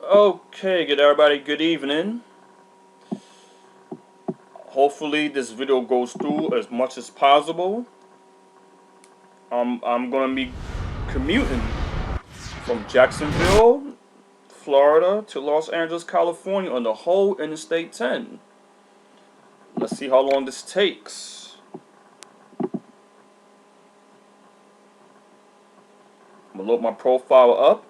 Okay, good everybody, good evening. Hopefully this video goes through as much as possible. I'm gonna be commuting from Jacksonville, Florida to Los Angeles, California on the whole Interstate 10. Let's see how long this takes. I'm gonna load my profile up.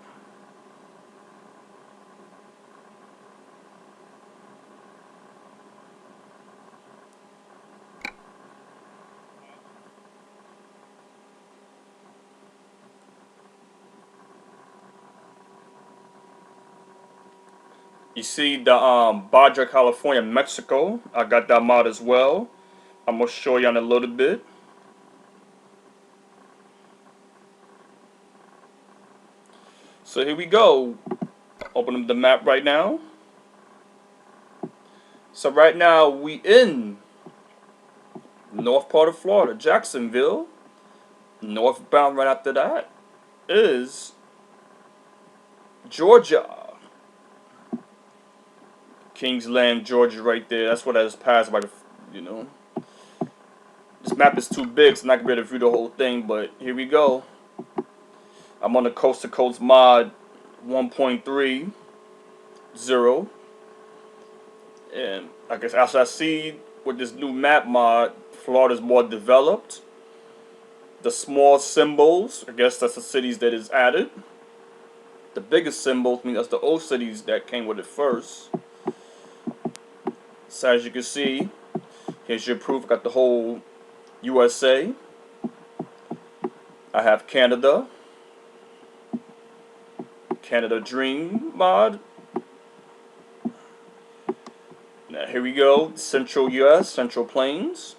You see the Baja, California, Mexico. I got that mod as well. I'm gonna show you in a little bit. So here we go. Open up the map right now. So right now we in north part of Florida, Jacksonville. Northbound right after that is Georgia. Kingsland, Georgia right there. That's what I just passed by the. This map is too big, so I'm not going to be able to view the whole thing, but here we go. I'm on the Coast to Coast mod 1.30. And I guess as I see with this new map mod, Florida's more developed. The small symbols, I guess that's the cities that is added. The biggest symbols, I mean that's the old cities that came with it first. So as you can see, here's your proof. I got the whole USA. I have Canada. Canada Dream mod. Now here we go. Central US, Central Plains.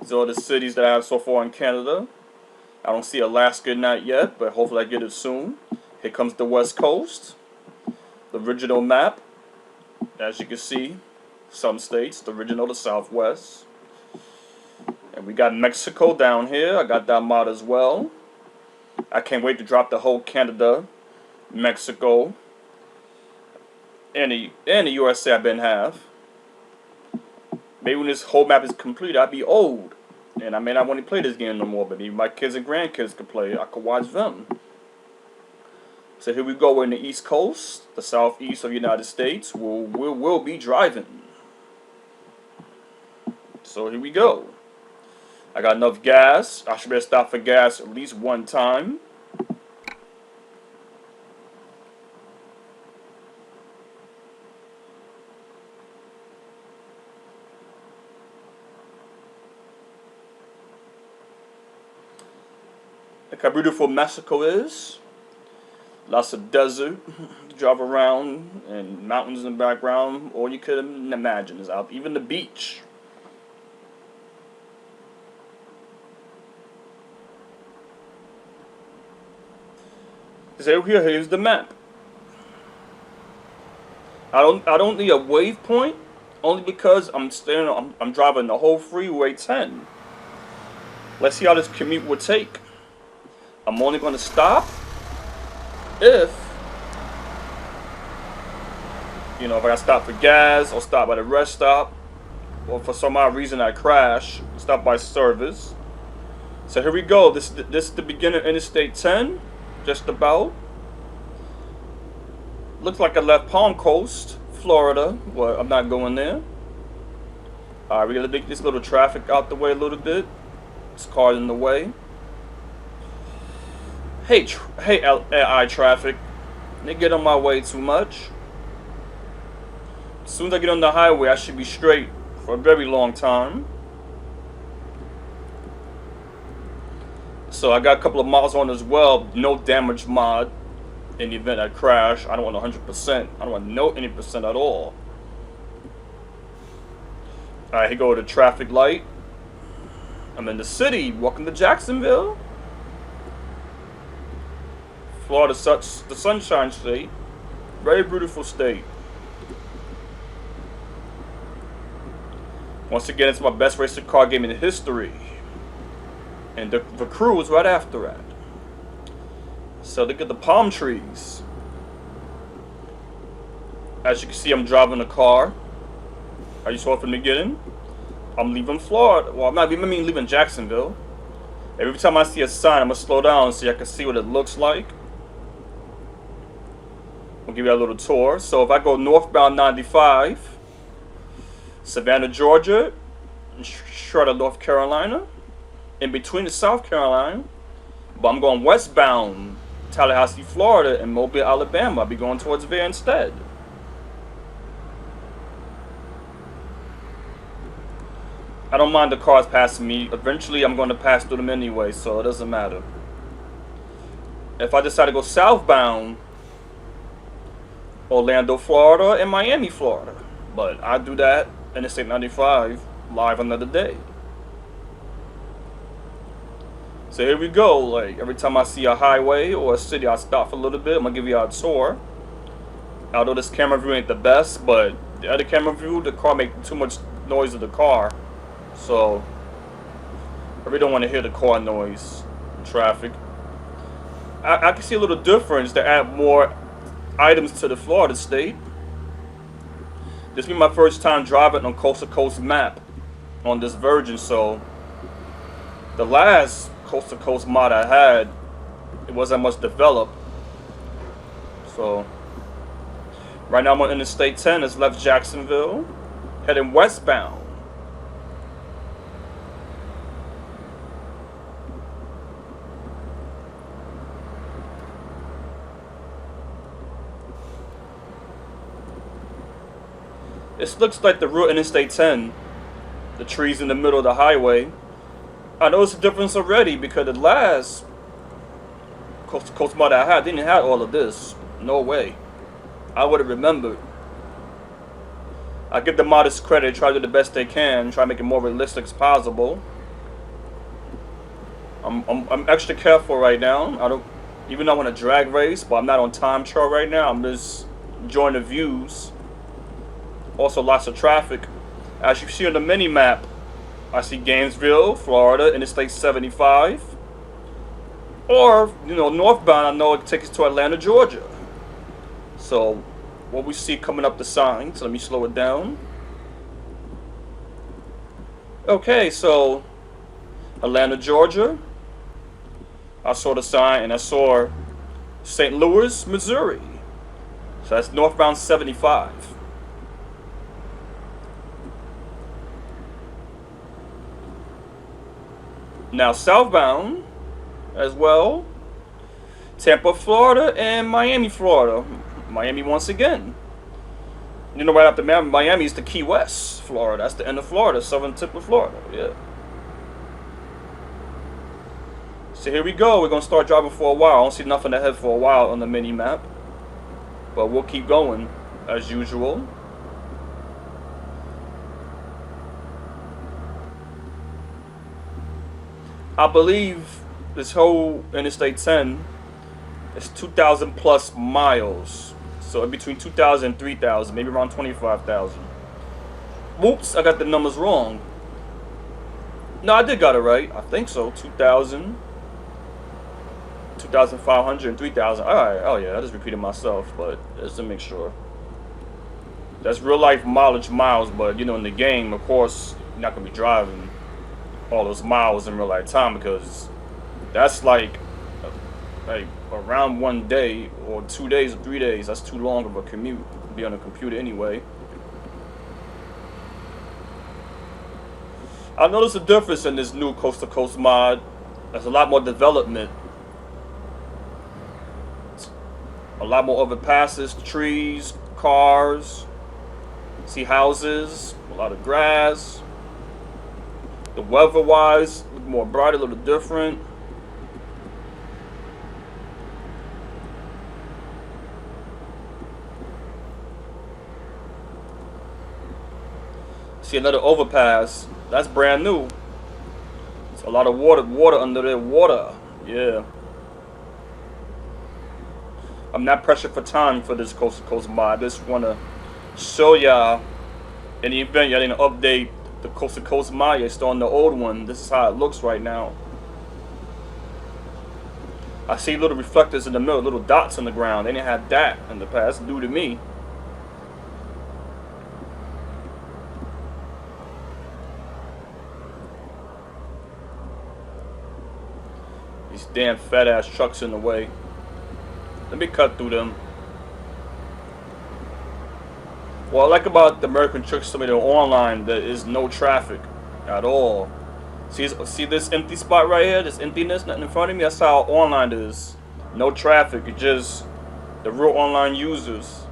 These are the cities that I have so far in Canada. I don't see Alaska not yet, but hopefully I get it soon. Here comes the West Coast. The original map. As you can see, some states, the original, the Southwest. And we got Mexico down here. I got that mod as well. I can't wait to drop the whole Canada, Mexico, and the USA I've been have. Maybe when this whole map is complete, I'll be old. And I may not want to play this game no more, but maybe my kids and grandkids could play it. I could watch them. So here we go. We're in the East Coast, the southeast of the United States. We'll be driving. So here we go. I got enough gas. I should better stop for gas at least one time. Look how beautiful Mexico is. Lots of desert to drive around and mountains in the background. All you could imagine is out. Even the beach. So here's the map. I don't need a waypoint only because I'm driving the whole freeway 10. Let's see how this commute would take. I'm only going to stop if if I got stop for gas or stop by the rest stop, or for some odd reason I crash, stop by service. So here we go. This is the beginning of Interstate 10, just about. Looks like I left Palm Coast, Florida. Well, I'm not going there. Alright, we gotta take this little traffic out the way a little bit. This car in the way. Hey, AI traffic. They get on my way too much. As soon as I get on the highway, I should be straight for a very long time. So I got a couple of mods on as well. No damage mod. In the event I crash, I don't want 100%. I don't want no any percent at all. Alright, here go the traffic light. I'm in the city. Welcome to Jacksonville. Florida, the Sunshine State. Very beautiful state. Once again, it's my best racing car game in history. And the crew is right after that. So look at the palm trees. As you can see, I'm driving a car. As you saw from the beginning, I'm leaving Florida. Well, I'm not even leaving Jacksonville. Every time I see a sign, I'm gonna slow down so I can see what it looks like. I'll give you a little tour. So if I go northbound 95, Savannah, Georgia, Charlotte, North Carolina, in between the South Carolina, but I'm going westbound, Tallahassee, Florida, and Mobile, Alabama. I'll be going towards there instead. I don't mind the cars passing me. Eventually, I'm going to pass through them anyway, so it doesn't matter. If I decide to go southbound, Orlando, Florida, and Miami, Florida. But I do that Interstate 95 live another day. So here we go. Like every time I see a highway or a city, I stop for a little bit. I'm gonna give you a tour. Although this camera view ain't the best, but the other camera view, the car make too much noise of the car. So I really don't want to hear the car noise in traffic. I can see a little difference to add more items to the Florida state. This will be my first time driving on coast to coast map on this version, so the last coast to coast mod I had, it wasn't much developed. So right now I'm on Interstate 10. It's left Jacksonville, heading westbound. This looks like the real Interstate 10. The trees in the middle of the highway. I noticed a difference already because the last coast to coast mod I had didn't have all of this. No way. I would have remembered. I give the modders credit, try to do the best they can, try to make it more realistic as possible. I'm extra careful right now. I don't, even though I want to drag race, but I'm not on time trial right now. I'm just enjoying the views. Also lots of traffic. As you see on the mini map, I see Gainesville, Florida, Interstate 75. Or, you know, northbound, I know it takes us to Atlanta, Georgia. So, what we see coming up the sign, so let me slow it down. Okay, so, Atlanta, Georgia. I saw the sign and I saw St. Louis, Missouri. So that's northbound 75. Now southbound as well, Tampa, Florida, and Miami, Florida. Miami once again. You know, right after Miami is the Key West, Florida. That's the end of Florida, southern tip of Florida. Yeah. So here we go. We're gonna start driving for a while. I don't see nothing ahead for a while on the mini map, but we'll keep going as usual. I believe this whole Interstate 10 is 2,000 plus miles. So in between 2,000 and 3,000, maybe around 25,000. Whoops, I got the numbers wrong. No, I did got it right. I think so. 2,000, 2,500, and 3,000. Alright, oh yeah, I just repeated myself, but just to make sure. That's real life mileage miles, but you know, in the game, of course, you're not going to be driving all those miles in real life time because that's like around 1 day or 2 days or 3 days. That's too long of a commute to be on a computer anyway. I noticed a difference in this new coast to coast mod. There's a lot more development, a lot more overpasses, trees, cars, see houses, a lot of grass. The weather-wise, a little more bright, a little different. See another overpass. That's brand new. It's a lot of water under there. Water. Yeah. I'm not pressured for time for this coast to coast mod. I just want to show y'all in the event y'all didn't update the coast to coast mod, you're still on the old one. This is how it looks right now. I see little reflectors in the middle, little dots on the ground. They didn't have that in the past. That's new to me. These damn fat ass trucks in the way. Let me cut through them. What I like about the American Truck Simulator Online, there is no traffic at all. See this empty spot right here? This emptiness, nothing in front of me? That's how online it is. No traffic, it's just the real online users.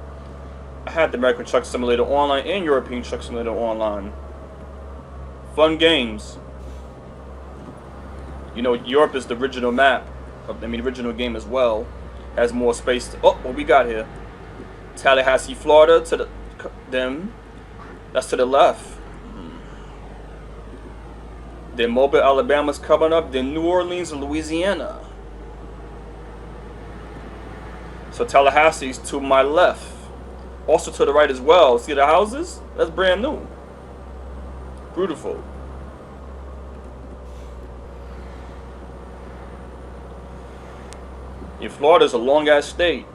I had the American Truck Simulator Online and European Truck Simulator Online. Fun games. You know, Europe is the original map. Original game as well. Has more space. Oh, what we got here? Tallahassee, Florida to the them. That's to the left. Then Mobile, Alabama's coming up. Then New Orleans, Louisiana. So Tallahassee's to my left. Also to the right as well. See the houses? That's brand new. Beautiful. In Florida's a long ass state.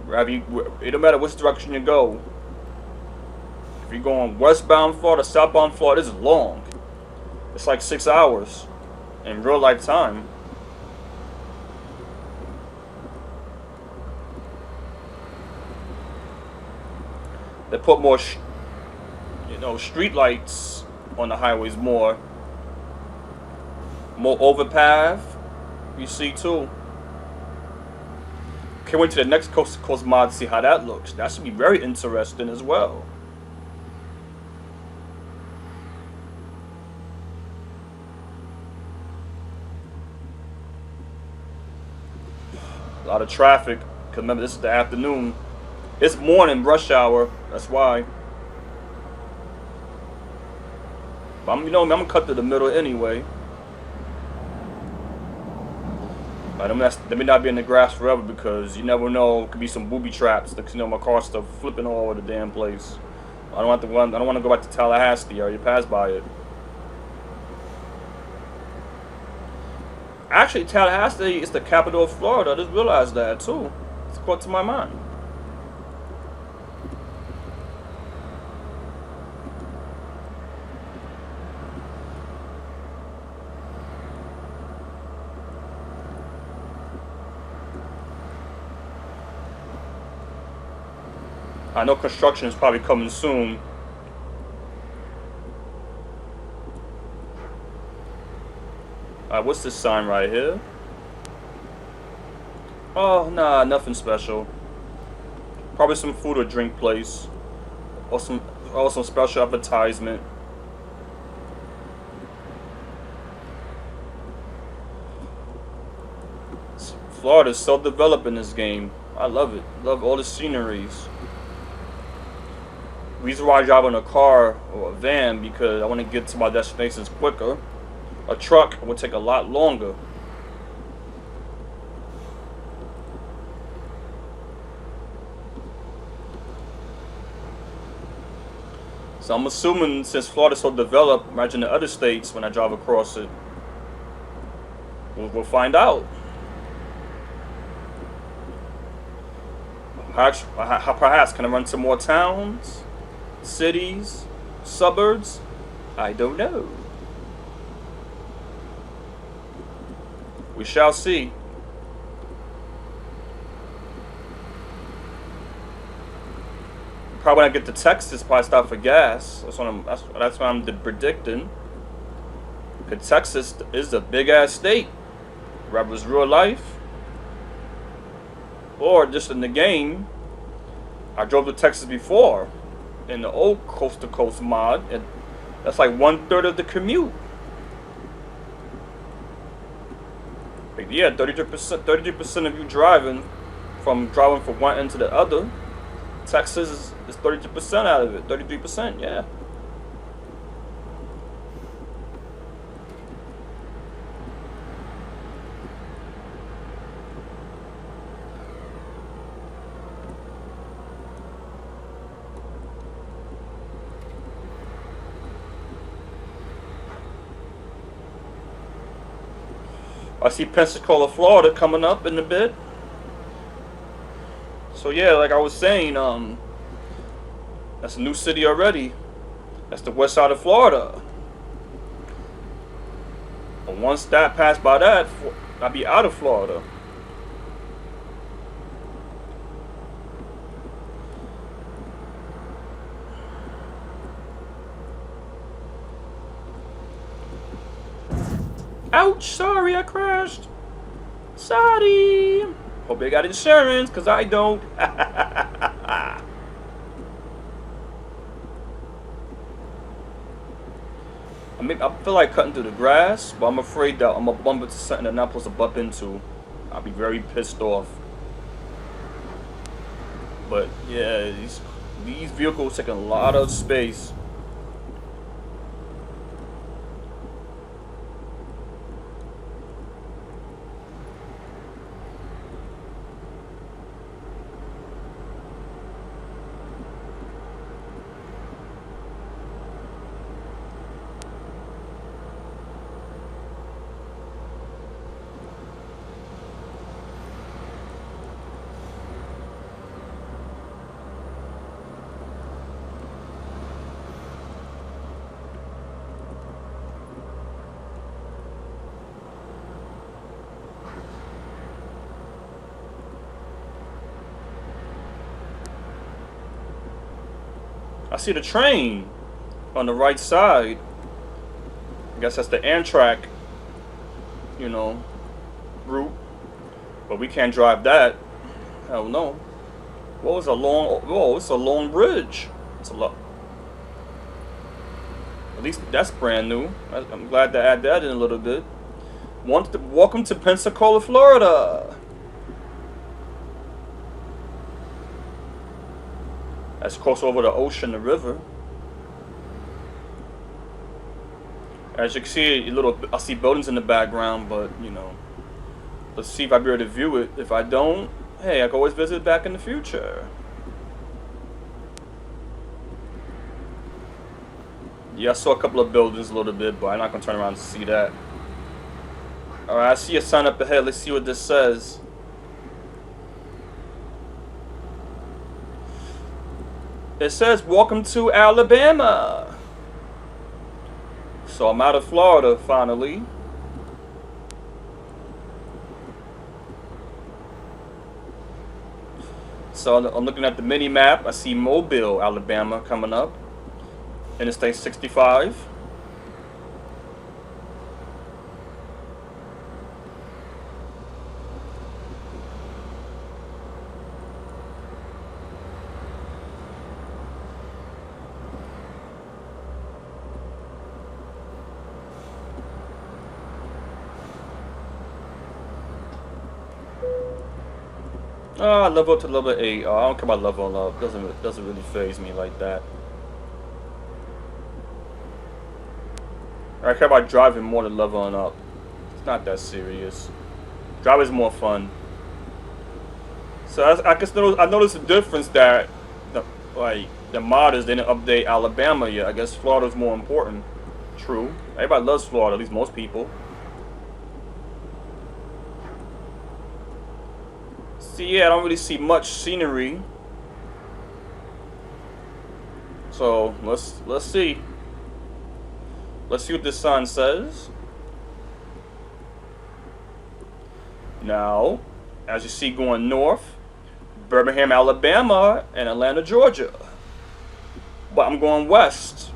It don't matter which direction you go. If you're going westbound Florida, southbound Florida, this is long. It's like 6 hours in real life time. They put more, street lights on the highways more. More overpath. You see too. Can't wait to the next coast to coast mod to see how that looks. That should be very interesting as well. A lot of traffic. Cause remember, this is the afternoon. It's morning rush hour. That's why. But I'm gonna cut to the middle anyway. Let me not be in the grass forever because you never know. It could be some booby traps. My car stuff flipping all over the damn place. I don't want to go back to Tallahassee. I already passed by it. Actually, Tallahassee is the capital of Florida. I just realized that too. It's caught to my mind. I know construction is probably coming soon. What's this sign right here? Oh, nah, nothing special. Probably some food or drink place. Or some special advertisement. Florida's so developed in this game. I love it. Love all the sceneries. Reason why I drive in a car or a van because I want to get to my destinations quicker. A truck would take a lot longer. So I'm assuming since Florida's so developed, imagine the other states when I drive across it. We'll find out. Perhaps can I run to more towns? Cities, suburbs, I don't know. We shall see. Probably when I get to Texas, probably stop for gas. That's what I'm predicting. Cause Texas is a big ass state. Whether it's real life or just in the game. I drove to Texas before. In the old coast to coast mod, and that's like 1/3 of the commute. But yeah, 33% of you driving from one end to the other. Texas is 32% out of it. 33%, yeah. I see Pensacola, Florida coming up in a bit. So yeah, like I was saying, that's a new city already. That's the west side of Florida. But once that passed by that, I'll be out of Florida. Ouch, sorry, I crashed. Sorry. Hope they got insurance, because I don't. I feel like cutting through the grass, but I'm afraid that I'm going to bump into something that I'm not supposed to bump into. I'll be very pissed off. But yeah, these vehicles take a lot of space. I see the train on the right side. I guess that's the Amtrak, you know, route. But we can't drive that. Hell no. What was a long? Whoa, it's a long bridge. It's a lot. At least that's brand new. I'm glad to add that in a little bit. Welcome to Pensacola, Florida. That's close over the ocean, the river. As you can see, I see buildings in the background, but you know, let's see if I'll be able to view it. If I don't, hey, I can always visit back in the future. Yeah, I saw a couple of buildings a little bit, but I'm not gonna turn around to see that. Alright, I see a sign up ahead. Let's see what this says. It says, welcome to Alabama. So I'm out of Florida, finally. So I'm looking at the mini map. I see Mobile, Alabama coming up. Interstate 65. I level up to level 8. I don't care about leveling up. Doesn't really faze me like that. I care about driving more than leveling up. It's not that serious. Driving is more fun. So I guess I noticed the difference that the modders didn't update Alabama yet. I guess Florida's more important. True. Everybody loves Florida, at least most people. See, yeah, I don't really see much scenery. So let's see. Let's see what this sign says. Now, as you see going north, Birmingham, Alabama, and Atlanta, Georgia. But I'm going west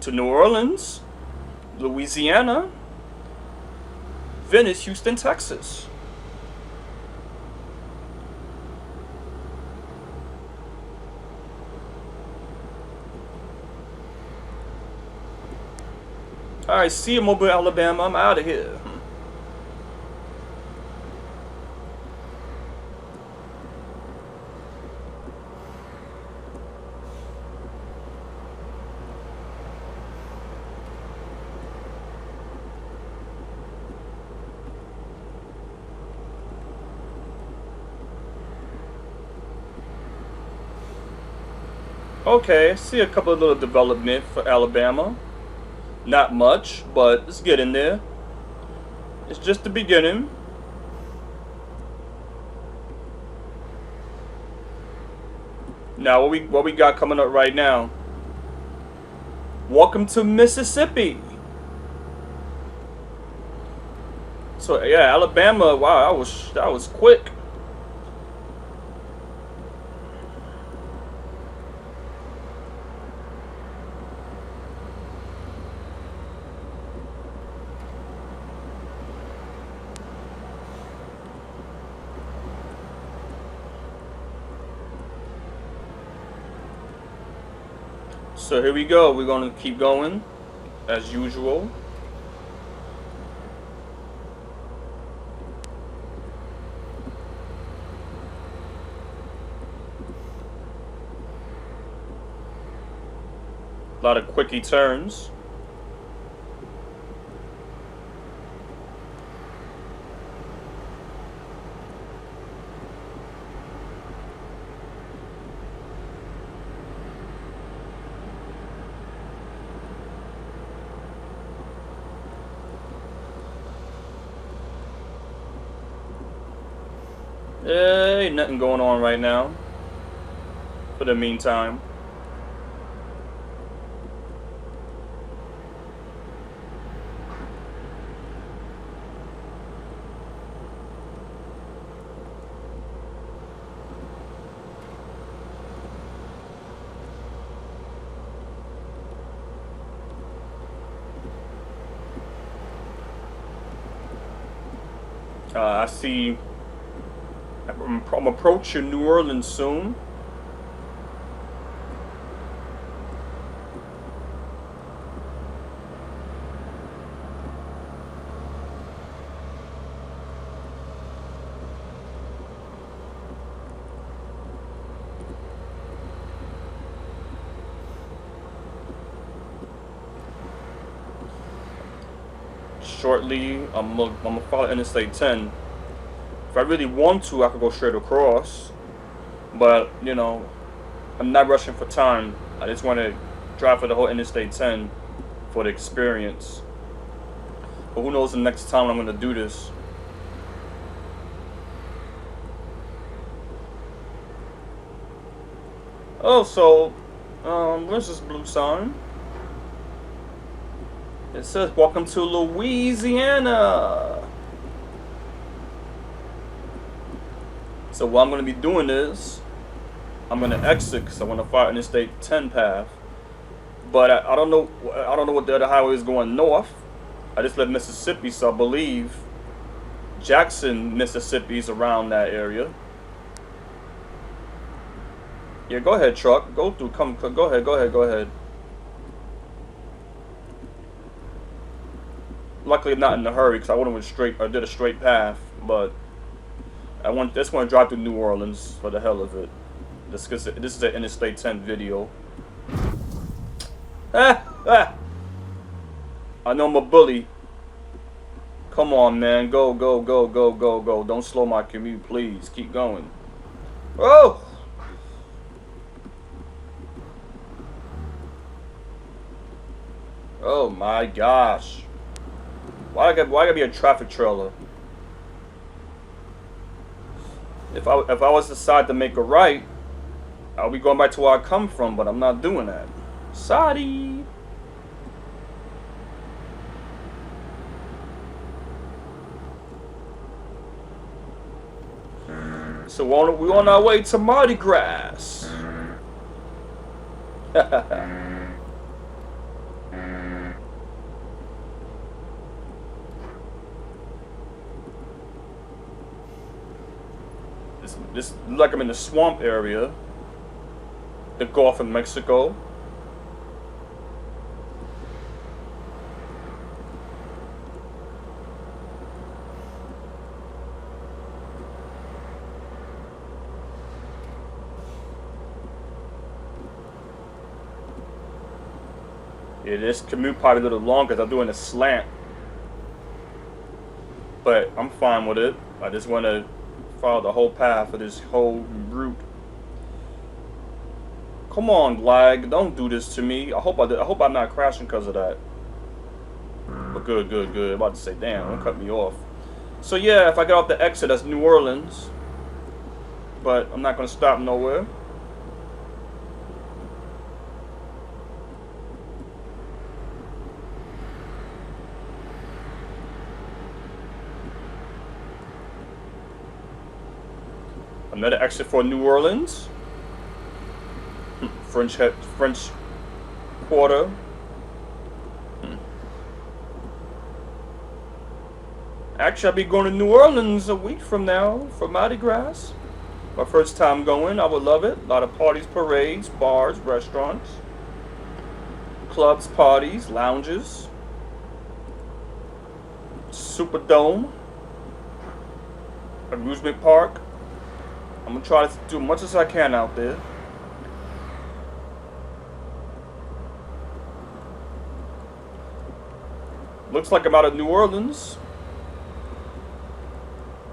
to New Orleans, Louisiana, Venice, Houston, Texas. Alright, see you, Mobile, Alabama. I'm out of here. Okay, see a couple of little development for Alabama. Not much, but let's get in there. It's just the beginning. Now what we got coming up right now? Welcome to Mississippi. So yeah, Alabama. Wow, that was quick. So here we go. We're gonna keep going as usual. A lot of quickie turns. Ain't nothing going on right now. For the meantime. I see. I'm approaching New Orleans soon. Shortly, I'm gonna follow Interstate 10. If I really want to, I could go straight across. But, you know, I'm not rushing for time. I just want to drive for the whole Interstate 10 for the experience. But who knows the next time I'm going to do this. Oh, so, where's this blue sign? It says, welcome to Louisiana. So what I'm going to be doing is, I'm going to exit because I want to follow Interstate 10 path. But I don't know what the other highway is going north. I just left Mississippi, so I believe Jackson, Mississippi is around that area. Yeah, go ahead, truck. Go through. Go ahead. Luckily, I'm not in a hurry because I would have went straight. I did a straight path, but I just want to drive through New Orleans for the hell of it. This is an Interstate 10 video. I know I'm a bully. Come on, man. Go. Don't slow my commute, please. Keep going. Oh! Oh my gosh. Why I gotta be a traffic trailer? If I was to decide to make a right, I'll be going back to where I come from, but I'm not doing that. Sorry. So we're on our way to Mardi Gras. This looks like I'm in the swamp area. The Gulf of Mexico. Yeah, this commute probably a little longer because I'm doing a slant. But I'm fine with it. I just want to follow the whole path of this whole route. Come on, lag! Don't do this to me. I hope I'm not crashing because of that. good, good, good. I'm about to say, damn, don't cut me off. So yeah, if I get off the exit, that's New Orleans. But I'm not gonna stop nowhere. Another exit for New Orleans. French Quarter. Actually, I'll be going to New Orleans a week from now for Mardi Gras. My first time going. I would love it. A lot of parties, parades, bars, restaurants, clubs, parties, lounges, Superdome, amusement park. I'm gonna try to do as much as I can out there. Looks like I'm out of New Orleans.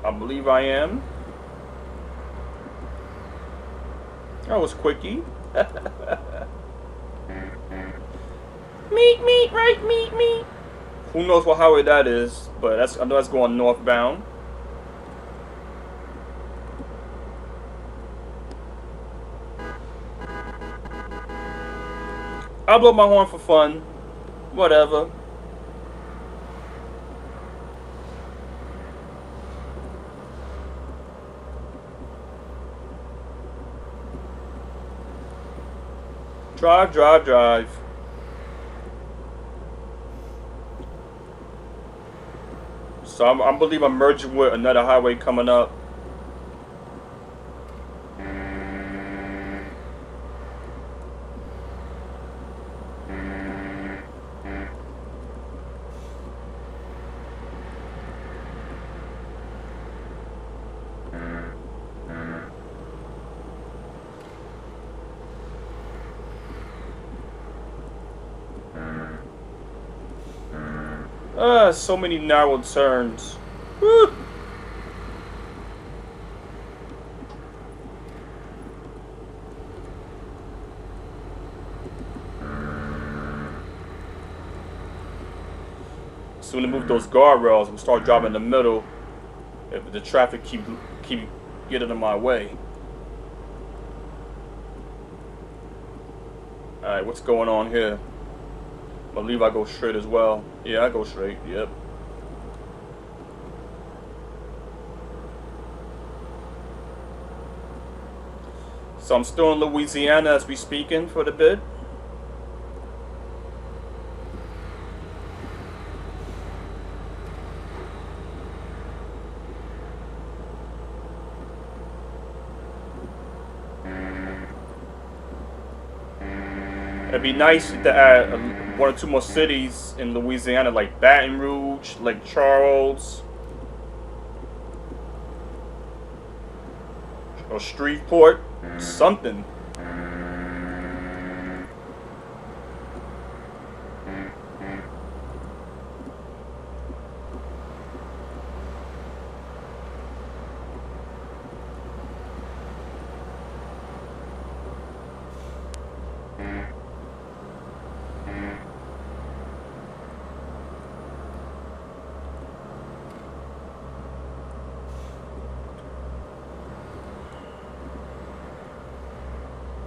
I believe I am. That was quickie. Meet, right, meet. Who knows what highway that is, but I know that's going northbound. I'll blow my horn for fun. Whatever. Drive. So I believe I'm merging with another highway coming up. So many narrow turns. Woo. Soon to move those guardrails and start driving in the middle if the traffic keep getting in my way. Alright, what's going on here? I believe I go straight as well. Yeah, I go straight. Yep. So I'm still in Louisiana as we speaking for the bid. It'd be nice to add one or two more cities in Louisiana, like Baton Rouge, Lake Charles, or Shreveport, something.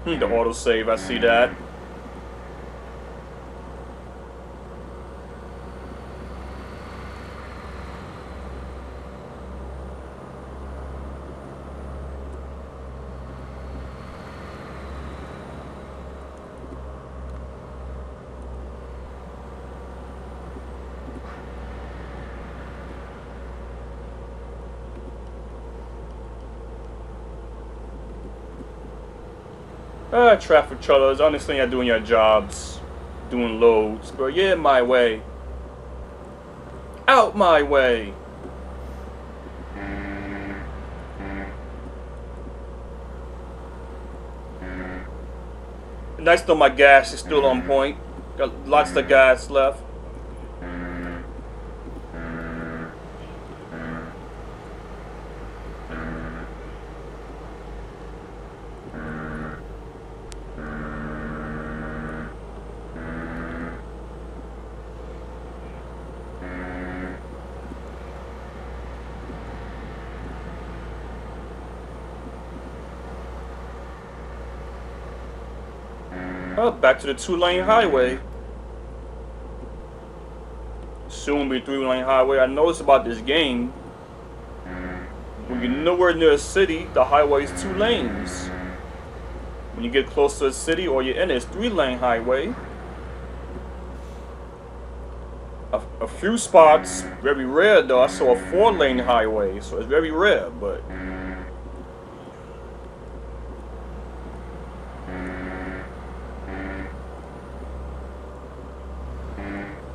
The autosave, I see that. Traffic chullers, honestly, you're doing your jobs, doing loads, but yeah, my way. Out my way. Nice though, my gas is still on point. Got lots of gas left. Oh, back to the 2-lane highway. Soon be 3-lane highway. I noticed about this game. When you're nowhere near a city, the highway is 2 lanes. When you get close to a city or you're in it, it's 3-lane highway. A few spots, very rare though. I saw a 4-lane highway, so it's very rare, but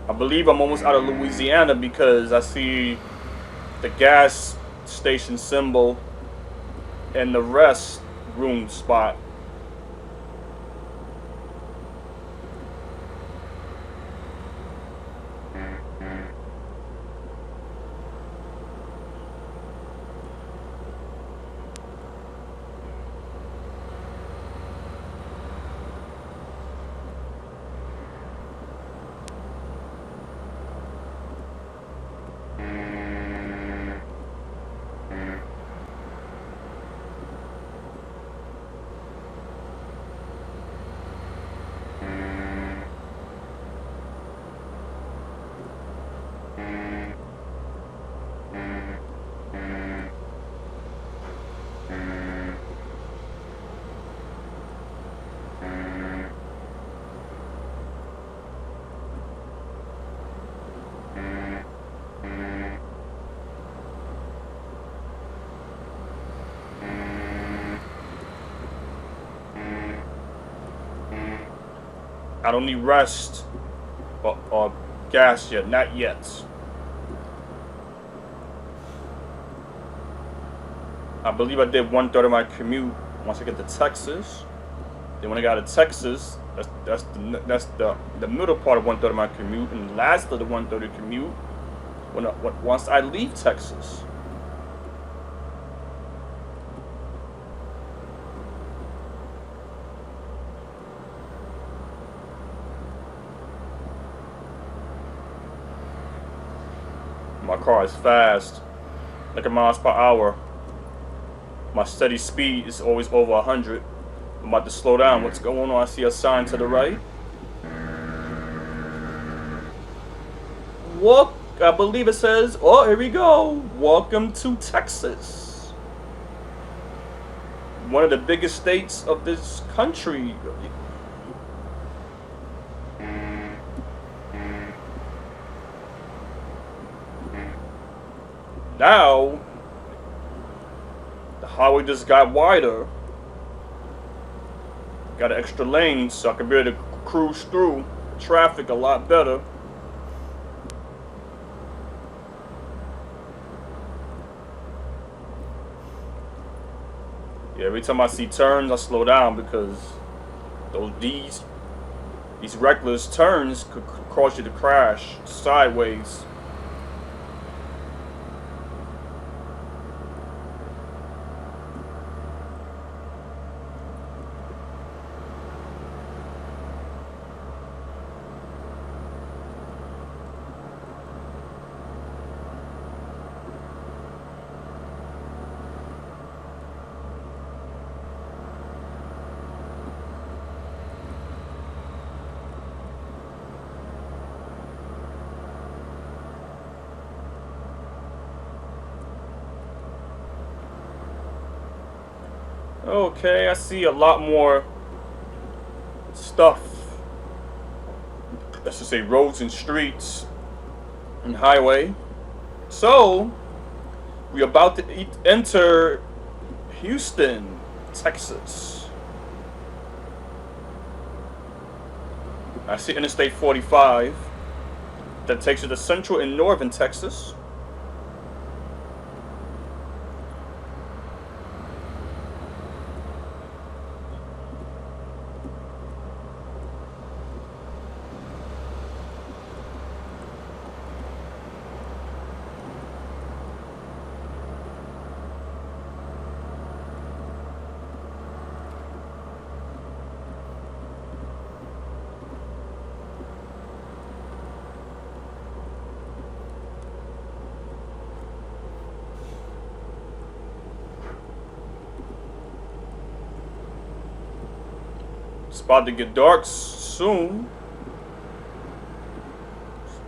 I believe I'm almost out of Louisiana because I see the gas station symbol and the rest room spot. I don't need rest or gas yet, not yet. I believe I did 1/3 of my commute once I get to Texas. Then when I got to Texas, that's the middle part of 1/3 of my commute, and the last of the 1/3 commute once I leave Texas. My car is fast, like a miles per hour. My steady speed is always over 100. I'm about to slow down. What's going on? I see a sign to the right. I believe it says, oh, here we go. Welcome to Texas. One of the biggest states of this country. Now, the highway just got wider. Got an extra lane, so I can be able to cruise through traffic a lot better. Yeah, every time I see turns, I slow down because these reckless turns could cause you to crash sideways. Okay, I see a lot more stuff. Let's just say roads and streets and highway. So, we're about to enter Houston, Texas. I see Interstate 45 that takes you to central and northern Texas. about to get dark soon.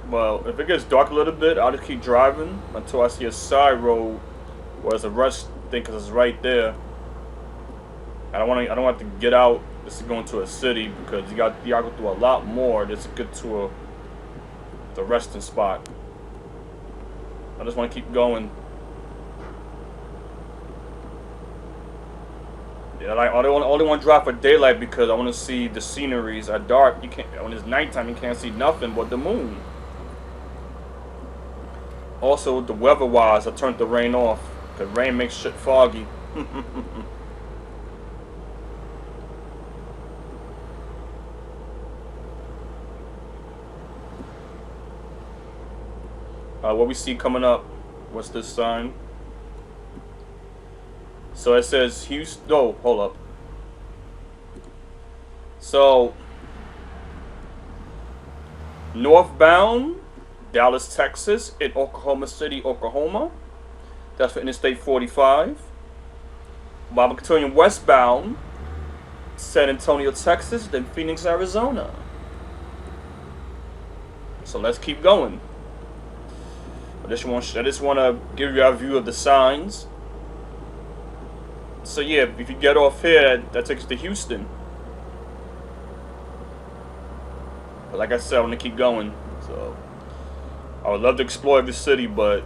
Well, if it gets dark a little bit, I'll just keep driving until I see a side road where there's a rest thing, because it's right there. I don't have to get out just to go into a city, because you got to go through a lot more just to get to the resting spot. I just want to keep going. Yeah, I only want to drive for daylight because I want to see the sceneries. At dark, you can't. When it's nighttime, you can't see nothing but the moon. Also, the weather-wise, I turned the rain off because rain makes shit foggy. What we see coming up? What's this sign? So it says Houston. No, hold up. So northbound Dallas, Texas, in Oklahoma City, Oklahoma. That's for Interstate 45. But I'm continuing westbound, San Antonio, Texas, then Phoenix, Arizona. So let's keep going. I just want to give you a view of the signs. So yeah, if you get off here, that takes you to Houston. But like I said, I want to keep going. So I would love to explore every city, but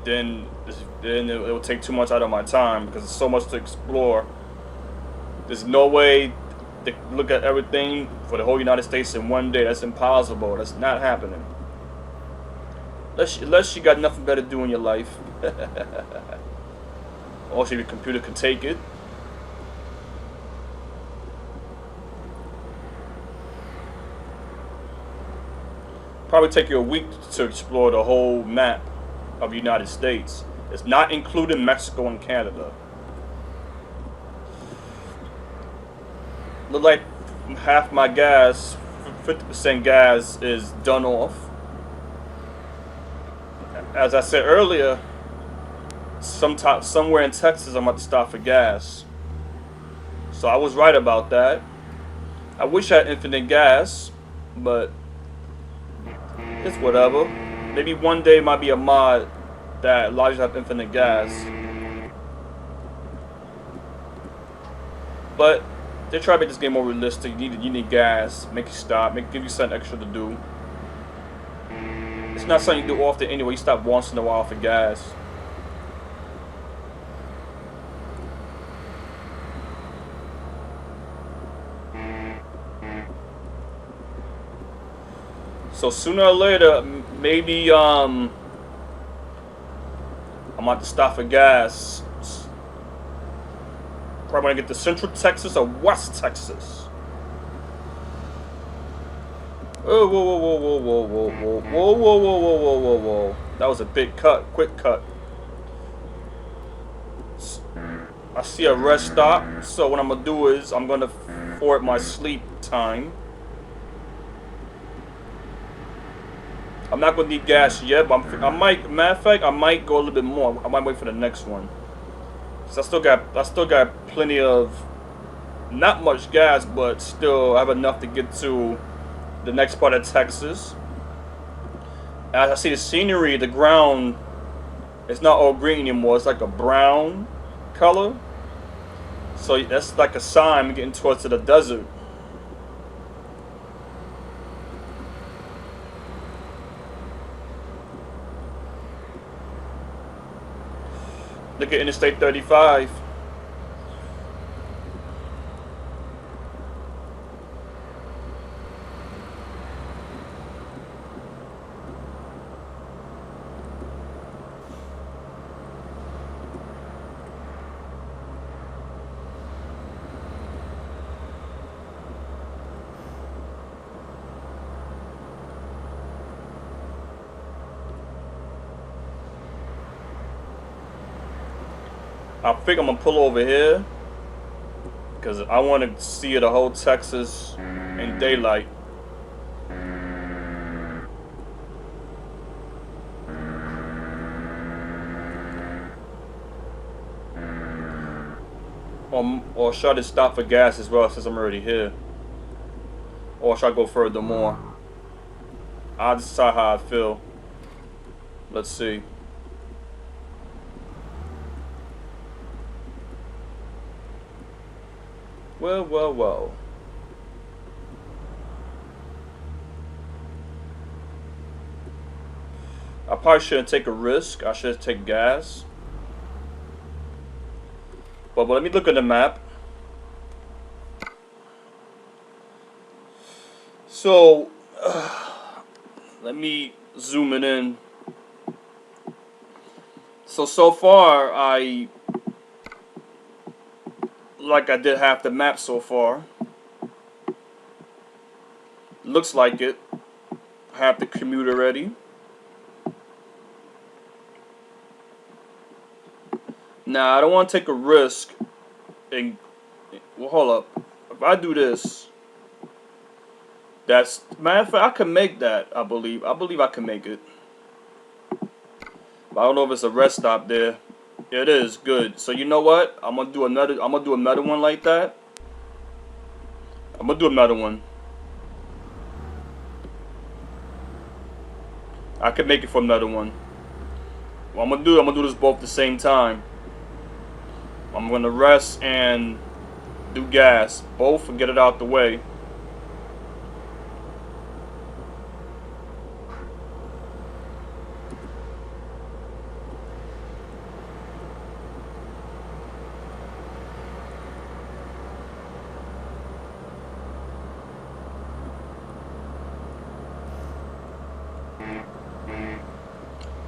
then it will take too much out of my time because there's so much to explore. There's no way to look at everything for the whole United States in one day. That's impossible. That's not happening. Unless you got nothing better to do in your life. Also, your computer can take it. Probably take you a week to explore the whole map of the United States. It's not including Mexico and Canada. Look like half my gas, 50% gas, is done off. As I said earlier, somewhere in Texas I'm about to stop for gas. So I was right about that. I wish I had infinite gas, but it's whatever. Maybe one day might be a mod that allows you to have infinite gas. But they try to make this game more realistic. You need gas, make you stop, give you something extra to do. It's not something you do often anyway. You stop once in a while for gas. So sooner or later, maybe I'm about to stop for gas. Probably gonna get to Central Texas or West Texas. Oh, whoa, whoa, whoa, whoa, whoa, whoa, whoa, whoa, whoa, whoa, whoa, whoa, whoa, whoa. That was a big cut, quick cut. I see a rest stop, so what I'm gonna do is I'm gonna forward my sleep time. I'm not gonna need gas yet, but I might. Matter of fact, I might go a little bit more. I might wait for the next one. So I still got plenty of, not much gas, but still I have enough to get to the next part of Texas. As I see the scenery, the ground, it's not all green anymore. It's like a brown color. So that's like a sign we're getting towards to the desert. Look at Interstate 35. I think I'm gonna pull over here because I want to see the whole Texas in daylight. Or should I just stop for gas as well since I'm already here? Or should I go further more? I'll decide how I feel. Let's see. Well, well, well. I probably shouldn't take a risk. I should take gas. But let me look at the map. So, let me zoom it in. So far, like I did half the map so far. Looks like it. I have the commute already. Now, I don't want to take a risk. And, well, hold up. If I do this, matter of fact, I can make that. I believe I can make it. But I don't know if it's a rest stop there. It is good. So you know what? I'm gonna do another one like that. I'm gonna do another one. I can make it for another one. What I'm gonna do this both at the same time. I'm gonna rest and do gas. Both and get it out the way.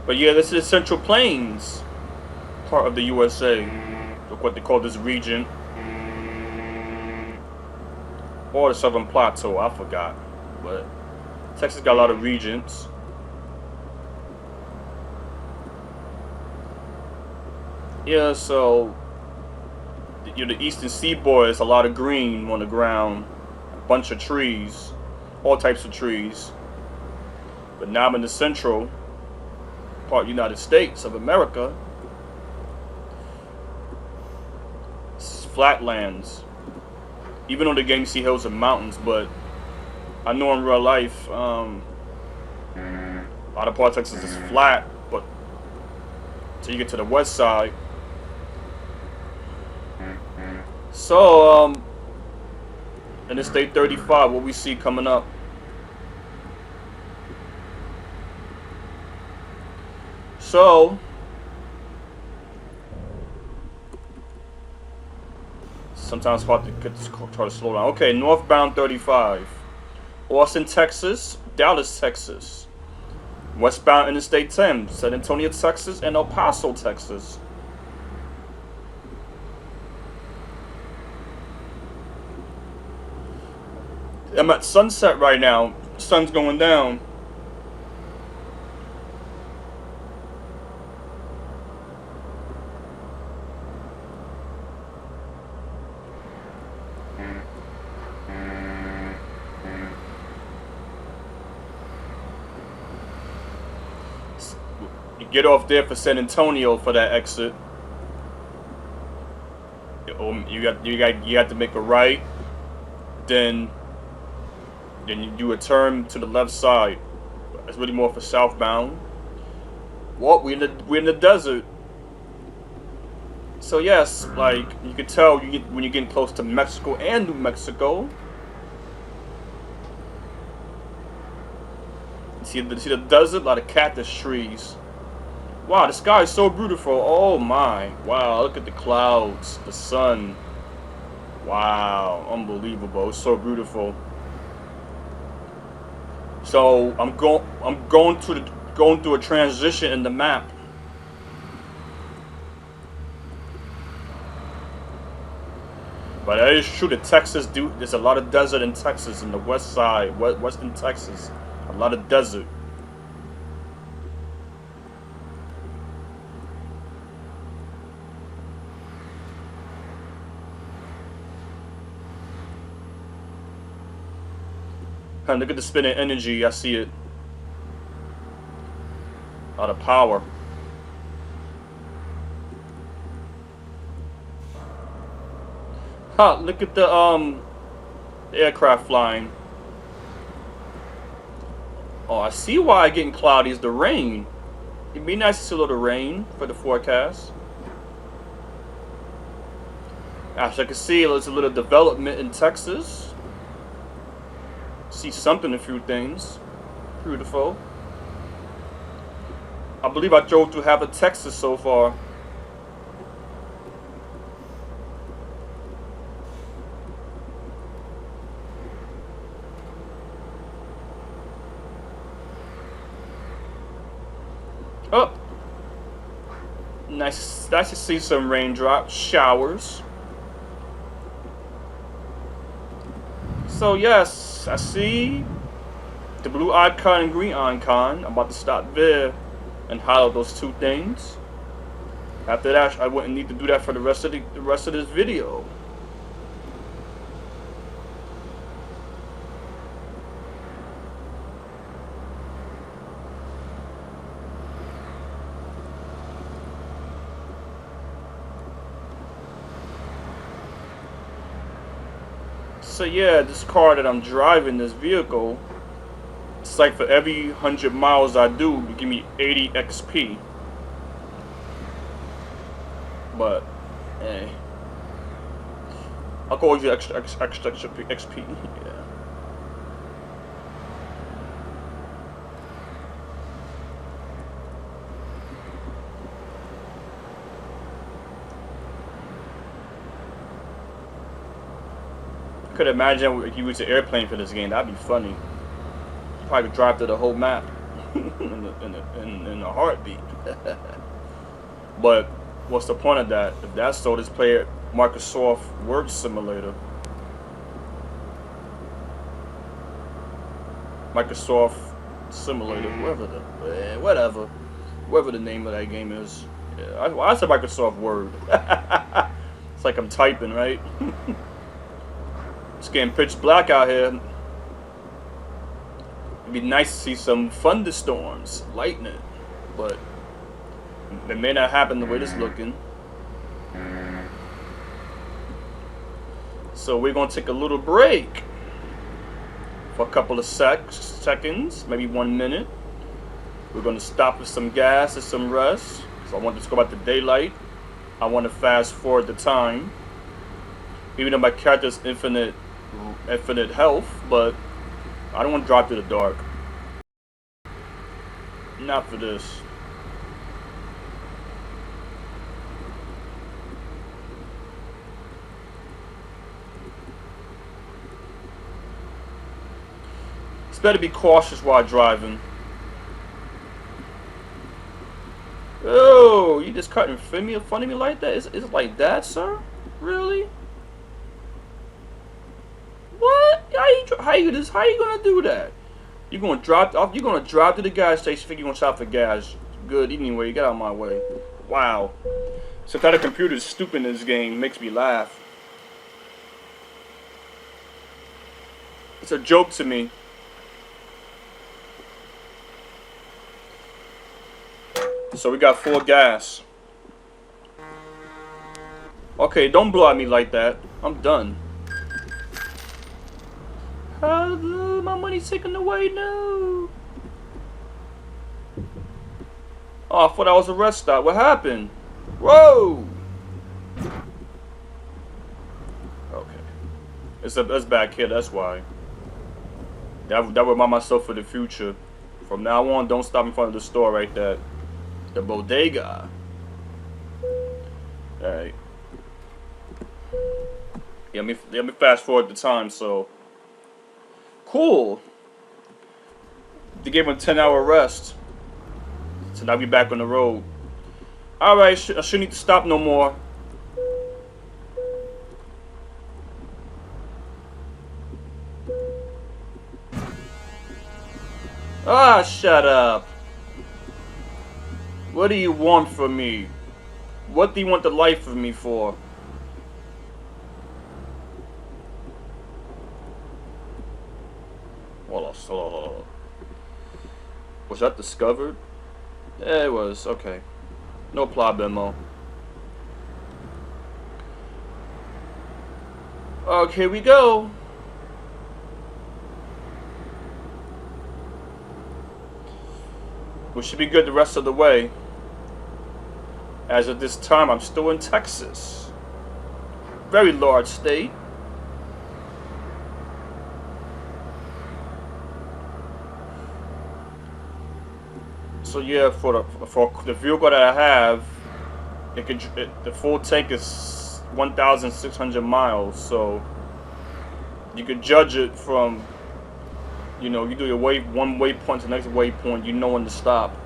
But yeah, this is the Central Plains part of the USA. What they call this region. Or the Southern Plateau, I forgot. But Texas got a lot of regions. Yeah, so the Eastern Seaboard is a lot of green on the ground. A bunch of trees. All types of trees. But now I'm in the central part of the United States of America. It's flatlands. Even though the game see hills and mountains, but I know in real life, a lot of parts of Texas is flat, but till you get to the west side. So, Interstate 35, what we see coming up. So, sometimes it's hard to get this car to slow down. Okay, northbound 35. Austin, Texas, Dallas, Texas. Westbound Interstate 10, San Antonio, Texas, and El Paso, Texas. I'm at sunset right now. Sun's going down. Get off there for San Antonio for that exit. You got to make a right. Then you do a turn to the left side. It's really more for southbound. Well, we're in the desert. So yes, like you can tell when you're getting close to Mexico and New Mexico. See the desert, a lot of cactus trees. Wow, the sky is so beautiful. Oh my. Wow, look at the clouds, the sun. Wow, unbelievable. It's so beautiful. So I'm going through a transition in the map. But that is true that Texas there's a lot of desert in Texas, in the west side, western Texas. A lot of desert. And look at the spinning energy. I see it. A lot of power. Ha! Look at the aircraft flying. Oh, I see why it's getting cloudy. Is the rain. It'd be nice to see a little rain for the forecast. As I can see, there's a little development in Texas. See something, a few things. Beautiful. I believe I drove through half of Texas so far. Oh, nice to see some raindrops, showers. So yes, I see the blue icon and green icon. I'm about to stop there and highlight those two things. After that, I wouldn't need to do that for the rest of this video. So yeah, this car that I'm driving, this vehicle, it's like for every 100 miles I do, you give me 80 XP. But, hey, I'll go with you extra XP. Yeah. Could imagine if you use an airplane for this game. That'd be funny. Probably drive through the whole map in a heartbeat. But what's the point of that? If that's so, just play Microsoft Word Simulator. Microsoft Simulator, whatever the name of that game is. Yeah, I said Microsoft Word. It's like I'm typing, right? It's getting pitch black out here. It'd be nice to see some thunderstorms, lightning, but it may not happen the way it's looking. So we're gonna take a little break for a couple of seconds, maybe 1 minute. We're gonna stop with some gas and some rest. So I want to go about the daylight. I want to fast forward the time. Even though my character's infinite health, but I don't want to drop to the dark. Not for this. It's better be cautious while driving. Oh, you just cutting in front of me like that? Is it like that, sir? Really? What? How you gonna do that? You're gonna drop off. You're gonna drive to the gas station. Think you're gonna stop for gas? Good. Anyway, get out of my way. Wow. So that a computer's stupid in this game makes me laugh. It's a joke to me. So we got full gas. Okay, don't blow at me like that. I'm done. My money's taken away, no. Oh, I thought that was a rest stop. What happened? Whoa. Okay. It's back here, that's why. That would remind myself for the future. From now on, don't stop in front of the store right there. The bodega. Alright. Yeah, let me fast forward the time, so. Cool. They gave him a 10-hour rest. So now we back on the road. Alright, I shouldn't need to stop no more. Ah, shut up. What do you want from me? What do you want the life of me for? Hold on. Was that discovered? Yeah, it was. Okay. No problemo. Okay, here we go. We should be good the rest of the way. As of this time, I'm still in Texas. Very large state. So yeah, for the vehicle that I have, the full tank is 1,600 miles. So you could judge it from, you know, you do your one waypoint to the next waypoint, you know when to stop.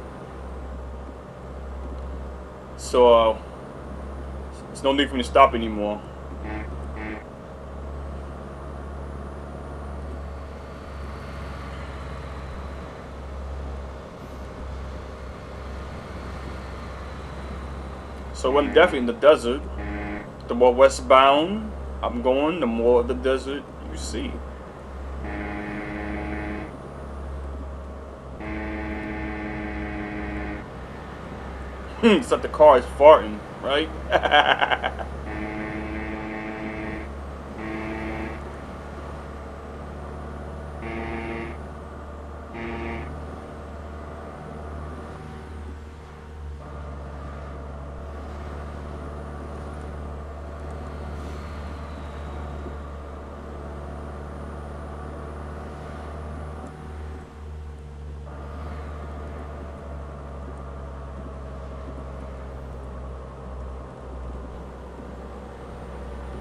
So there's no need for me to stop anymore. So I'm definitely in the desert. The more westbound I'm going, the more of the desert you see. Except the car is farting, right?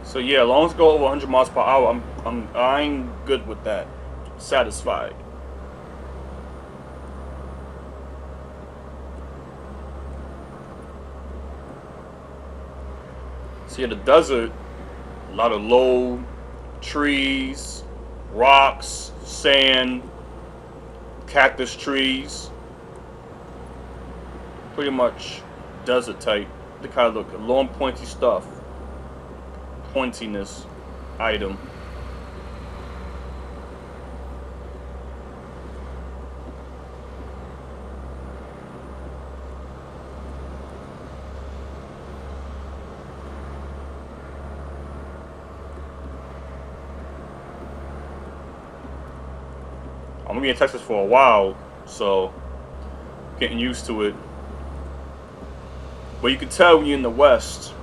So yeah, as long as I go over 100 miles per hour, I'm good with that. Satisfied. So yeah, the desert, a lot of low trees, rocks, sand, cactus trees. Pretty much desert type. They kind of look long, pointy stuff. Pointiness item. I'm gonna be in Texas for a while, so getting used to it. But you can tell when you're in the West,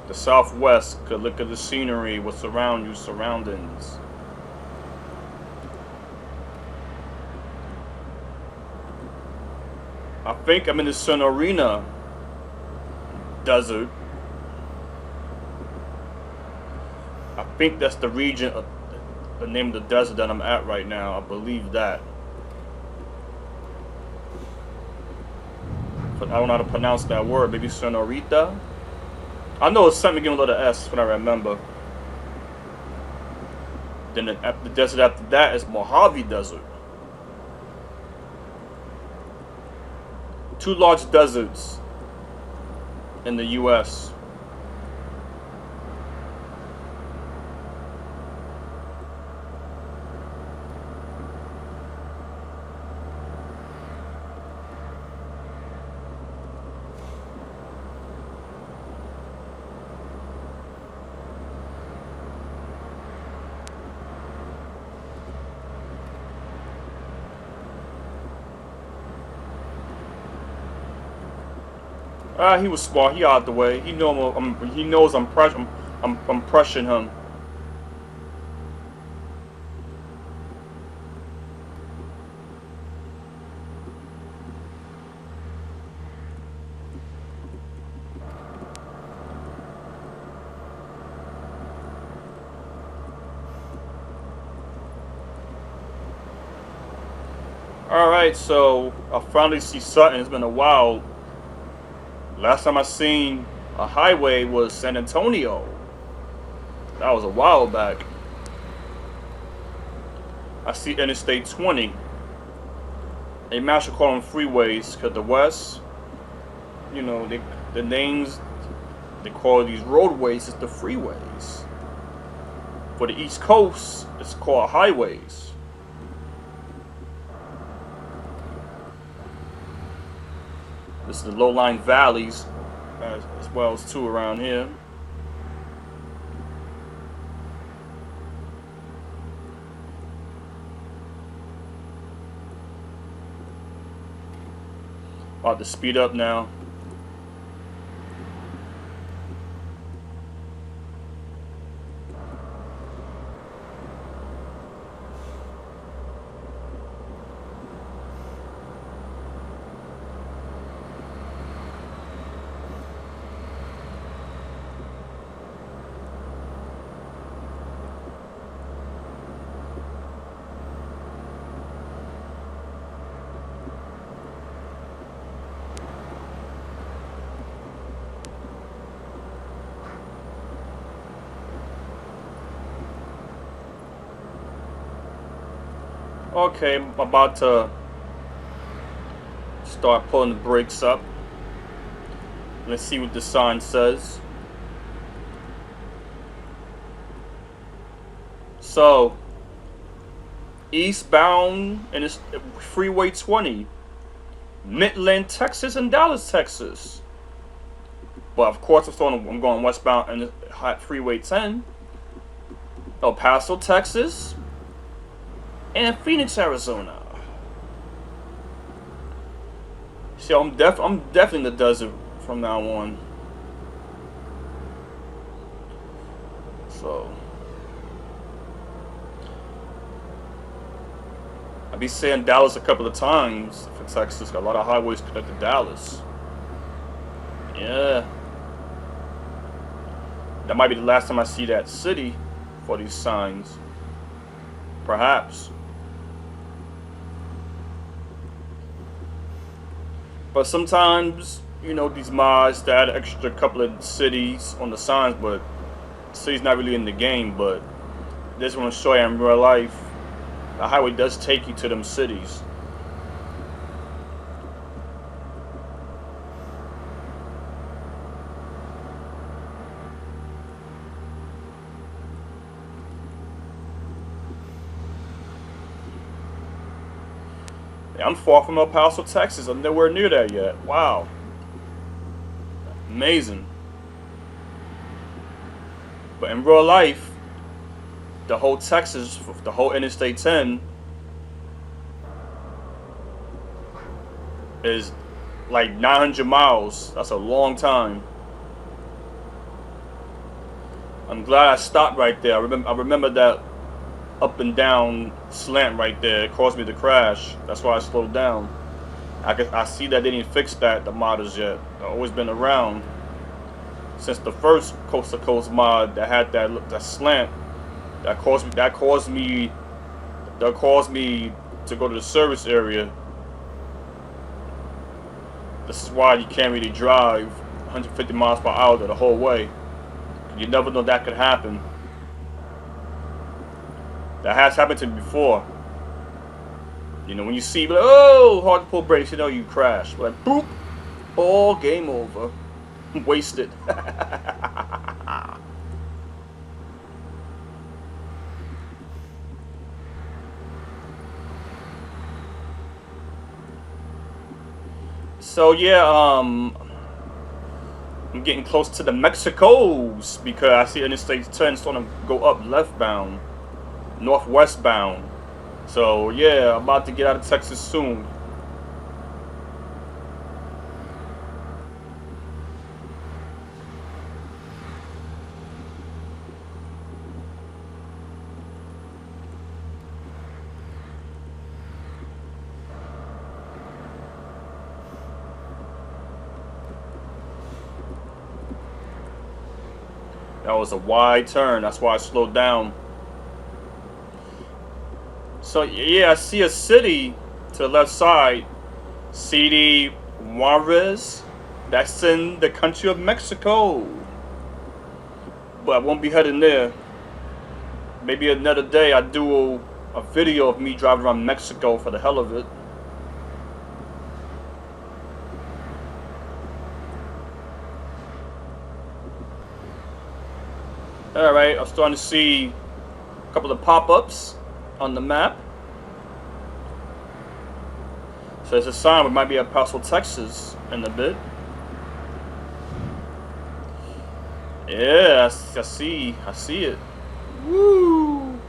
the Southwest, could look at the scenery, what's around you, surroundings. I think I'm in the Sonorina Desert. I think that's the region, the name of the desert that I'm at right now. I believe that. But I don't know how to pronounce that word. Maybe Sonorita? I know it's something beginning with a letter S when I remember. Then the desert after that is Mojave Desert. Two large deserts in the U.S. He was smart. He out the way. He knows I'm pressuring him. All right, so I finally see something. It's been a while. Last time I seen a highway was San Antonio. That was a while back. I see Interstate 20. They might should call them freeways, because the West, you know, the names they call these roadways is the freeways. For the East Coast, it's called highways. This is the low-lying valleys, as well as two around here. About to speed up now. Okay, I'm about to start pulling the brakes up. Let's see what the sign says. So, eastbound and it's Freeway 20, Midland, Texas, and Dallas, Texas. But of course, I'm going westbound and Freeway 10, El Paso, Texas, and Phoenix, Arizona. See, I'm definitely in the desert from now on. So I'll be saying Dallas a couple of times for Texas. Got a lot of highways connected to Dallas. Yeah. That might be the last time I see that city for these signs. Perhaps. But sometimes, you know, these mods, they add an extra couple of cities on the signs, but the city's not really in the game. But this one will show you in real life. The highway does take you to them cities. I'm far from El Paso, Texas. I'm nowhere near there yet. Wow. Amazing. But in real life, the whole Texas, the whole Interstate 10 is like 900 miles. That's a long time. I'm glad I stopped right there. I remember that up and down slant right there. It caused me to crash. That's why I slowed down. I see that they didn't fix that, the modders, yet. They've always been around since the first coast to coast mod that had that slant. That caused me to go to the service area. This is why you can't really drive 150 miles per hour the whole way. You never know that could happen. That has happened to me before. You know, when you see, like, oh, hard to pull brakes, you know you crash. Like, boop, all game over. Wasted. So yeah, I'm getting close to the Mexicos because I see Interstate 10 starting to go up leftbound, northwestbound. So yeah, I'm about to get out of Texas soon. That was a wide turn. That's why I slowed down. So yeah, I see a city to the left side, CD Juarez. That's in the country of Mexico. But I won't be heading there. Maybe another day I do a video of me driving around Mexico for the hell of it. Alright, I'm starting to see a couple of pop-ups on the map. So there's a sign we might be at Paso, Texas in a bit. Yeah, I see it. Woo!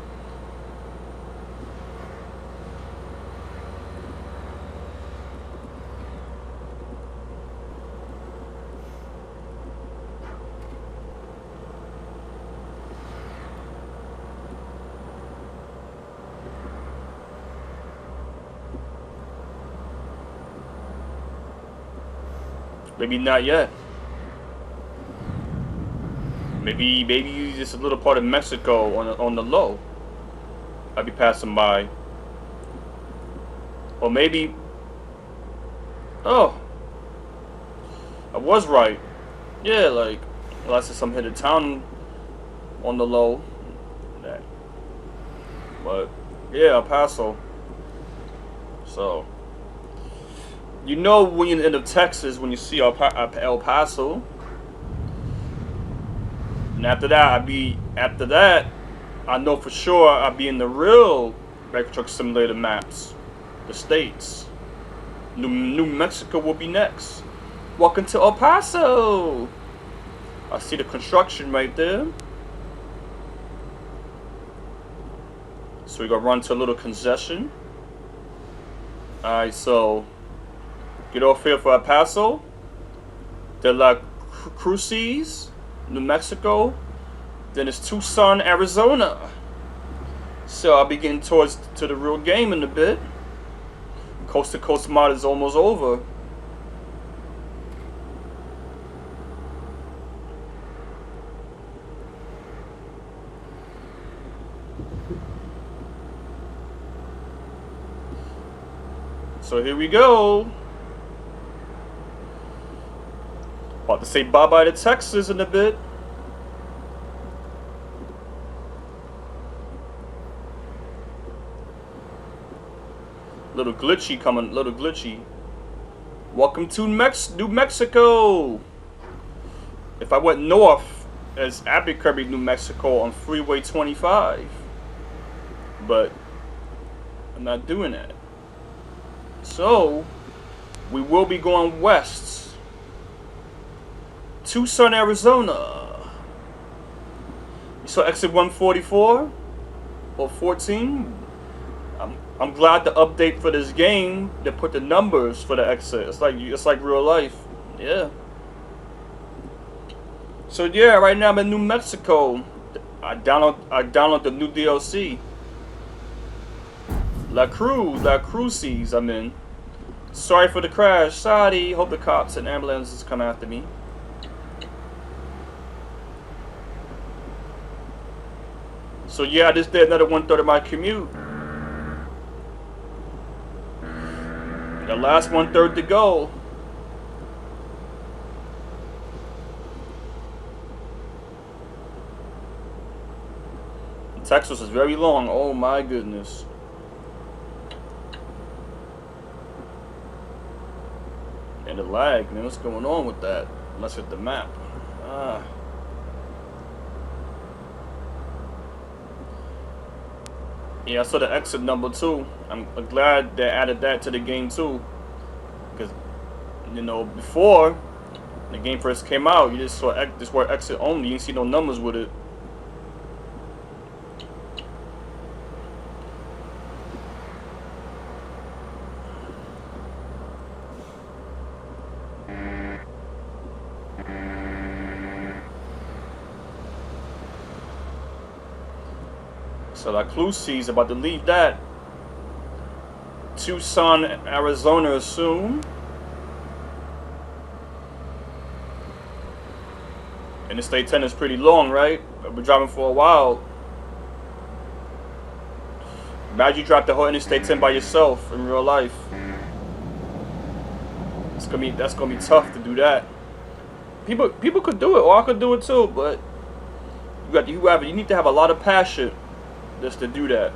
Maybe not yet. Maybe just a little part of Mexico on the low. I'll be passing by. Or maybe. Oh, I was right. Yeah, like, well, I said some hit a town on the low. But yeah, El Paso. So you know when you're in Texas when you see El Paso. And after that, I know for sure I'll be in the real Euro Truck Simulator maps, the states. New Mexico will be next. Welcome to El Paso. I see the construction right there. So we're gonna run to a little concession. Alright, so get off here for El Paso, De La Cruces, New Mexico. Then it's Tucson, Arizona. So I'll be getting to the real game in a bit. Coast to Coast mod is almost over. So here we go. About to say bye-bye to Texas in a bit. Little glitchy coming, little glitchy. Welcome to New Mexico. If I went north as Albuquerque, New Mexico on Freeway 25. But I'm not doing that. So we will be going west. Tucson, Arizona. You saw exit 144 or 14? I'm glad the update for this game they put the numbers for the exit. It's like real life. Yeah. So yeah, right now I'm in New Mexico. I download the new DLC. La Cruces I'm in. Sorry for the crash. Sorry. Hope the cops and ambulances come after me. So yeah, I just did another 1/3 of my commute. The last 1/3 to go. Texas is very long. Oh my goodness. And the lag, man. What's going on with that? Let's hit the map. Yeah, I saw the exit number too. I'm glad they added that to the game too. Because, you know, before the game first came out, you just saw this word exit only. You didn't see no numbers with it. So La Cruces about to leave that. Tucson, Arizona soon. Interstate 10 is pretty long, right? I've been driving for a while. Imagine you drive the whole Interstate 10 by yourself in real life. That's gonna be tough to do that. People could do it, or I could do it too, but you need to have a lot of passion just to do that.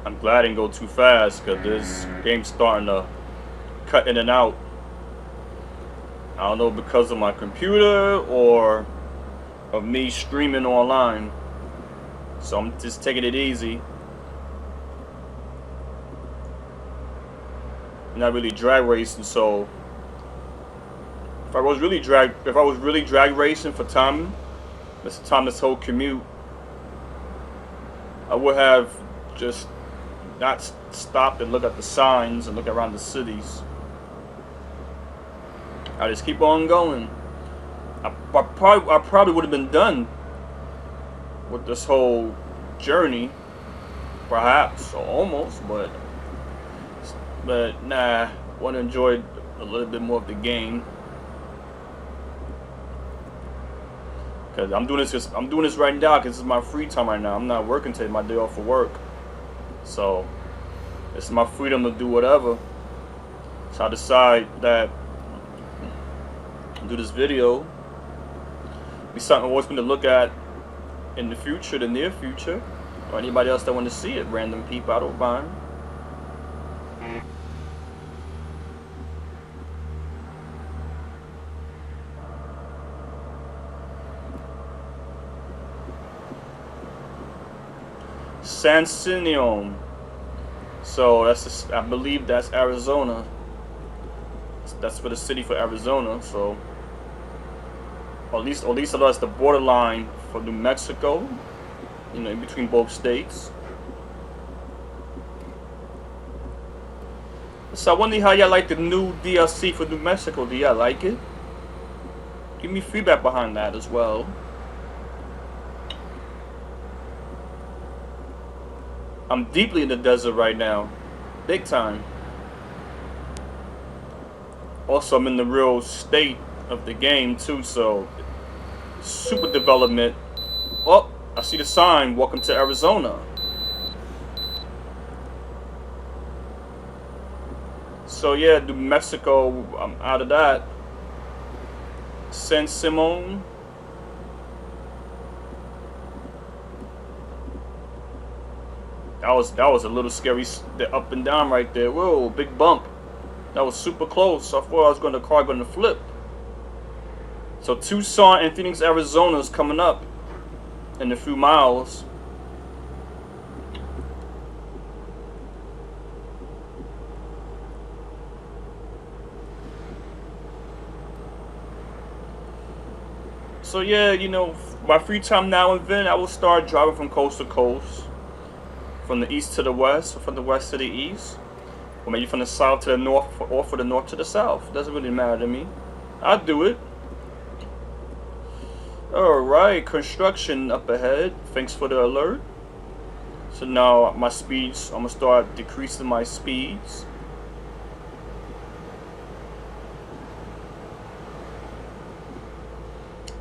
I'm glad I didn't go too fast because this game's starting to cut in and out. I don't know because of my computer or of me streaming online. So I'm just taking it easy. not really drag racing. So if I was really drag racing for this whole commute, I would have just not stopped and look at the signs and look around the cities. I just keep on going. I probably would have been done with this whole journey, perhaps, or almost, but nah. Want to enjoy a little bit more of the game, because I'm doing this right now because it's my free time right now. I'm not working today, my day off for work, so it's my freedom to do whatever. So I decide that do this video be something I'm always going to look at in the future, the near future, or anybody else that want to see it. Random people, I don't mind. San Simeon. So I believe that's Arizona. That's for the city for Arizona. So, or at least that's the borderline for New Mexico. You know, in between both states. So I wonder how y'all like the new DLC for New Mexico. Do y'all like it? Give me feedback behind that as well. I'm deeply in the desert right now. Big time. Also, I'm in the real state of the game too, so super development. Oh, I see the sign, welcome to Arizona. So yeah, New Mexico, I'm out of that. San Simon. That was a little scary, the up and down right there. Whoa, big bump. That was super close. I thought the car going to flip. So Tucson and Phoenix, Arizona is coming up in a few miles. So yeah, you know, my free time now and then, I will start driving from coast to coast. From the east to the west, or from the west to the east. Or maybe from the south to the north, or from the north to the south. Doesn't really matter to me. I'll do it. Alright, construction up ahead. Thanks for the alert. So now my speeds, I'm going to start decreasing my speeds.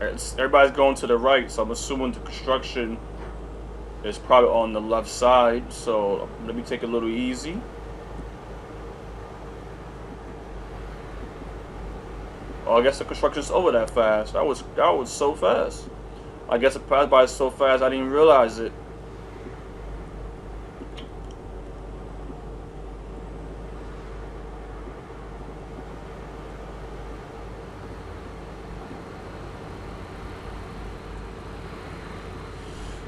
Everybody's going to the right, so I'm assuming the construction is probably on the left side. So let me take it a little easy. Oh, I guess the construction's over that fast. That was so fast. I guess it passed by so fast I didn't realize it.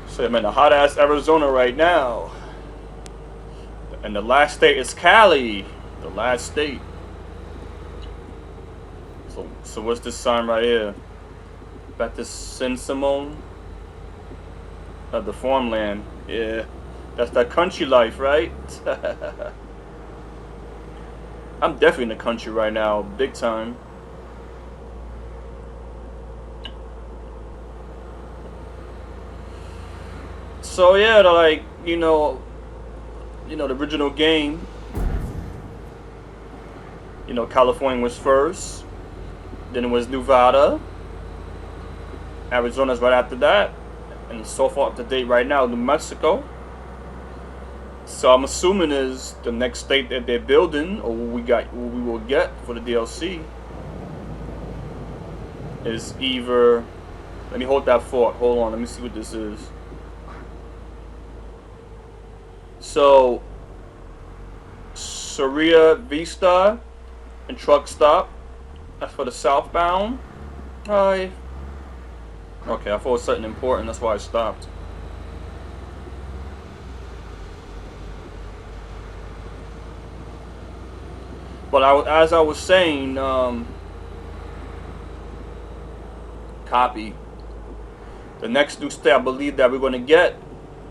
So I'm in the hot ass Arizona right now. And the last state is Cali. The last state. So what's this sign right here? Back to San Simon. The farmland. Yeah. That's that country life, right? I'm definitely in the country right now, big time. So yeah, like, you know, the original game, you know, California was first, then it was Nevada, Arizona's right after that, and so far up to date right now, New Mexico. So I'm assuming is the next state that they're building, or what we will get for the DLC, is either, let me hold that thought, hold on, let me see what this is. So, Soria Vista and truck stop. That's for the southbound. Hi. Okay, I thought it was something important. That's why I stopped. But as I was saying, copy. The next new state I believe that we're going to get,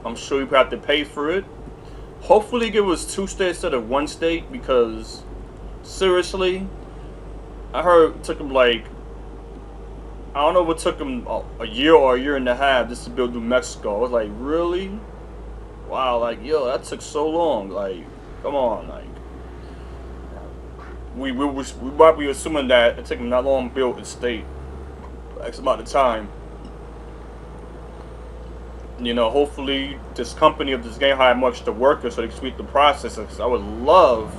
I'm sure you have to pay for it. Hopefully give us 2 states instead of 1 state, because seriously, I heard it took them like, I don't know if it took them a year or a year and a half just to build New Mexico. I was like, really? Wow, like, yo, that took so long. Like, come on, like, we might be assuming that it took them that long to build a state. X amount of time. You know, hopefully this company of this game hire much the workers so they can speed the process. I would love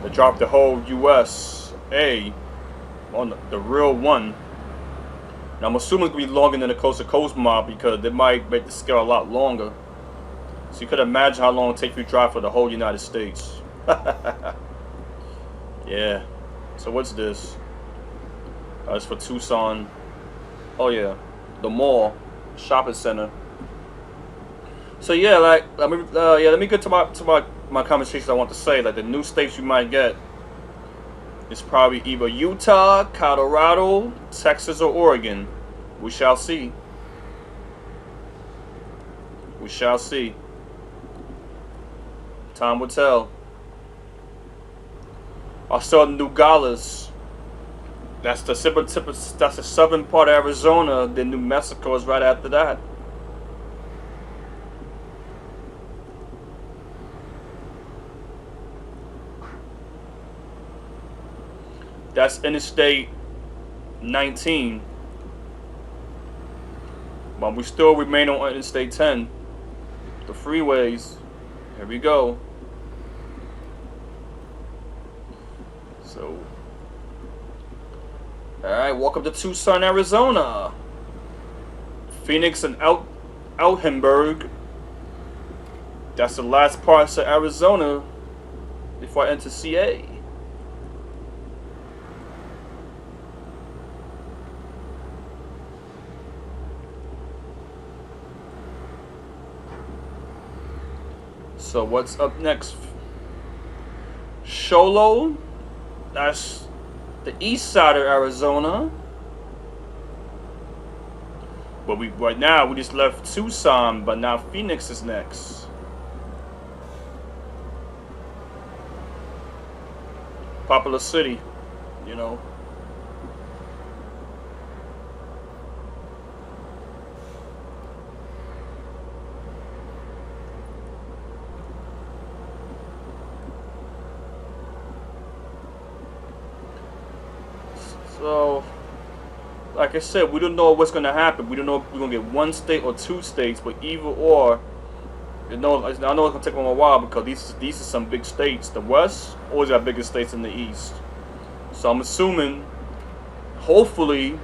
to drop the whole USA on the real one. And I'm assuming it's going to be longer than the Coast to Coast mod, because they might make the scale a lot longer. So you could imagine how long it takes you to drive for the whole United States. Yeah. So what's this? It's for Tucson. Oh yeah, the mall, shopping center. So yeah, like let me get to my conversation. I want to say, like, the new states you might get is probably either Utah, Colorado, Texas, or Oregon. We shall see. We shall see. Time will tell. I saw Nogales. That's the southern part of Arizona. Then New Mexico is right after that. That's Interstate 19. But we still remain on Interstate 10. The freeways. Here we go. So, alright, welcome to Tucson, Arizona. Phoenix and Alhenberg. That's the last parts of Arizona before I enter CA. So what's up next? Sholo. That's the east side of Arizona. But right now we just left Tucson, but now Phoenix is next. Popular city, you know. So, like I said, we don't know what's going to happen. We don't know if we're going to get 1 state or 2 states, but either or, you know, I know it's going to take them a while, because these are some big states. The West always got bigger states than the East. So I'm assuming, hopefully,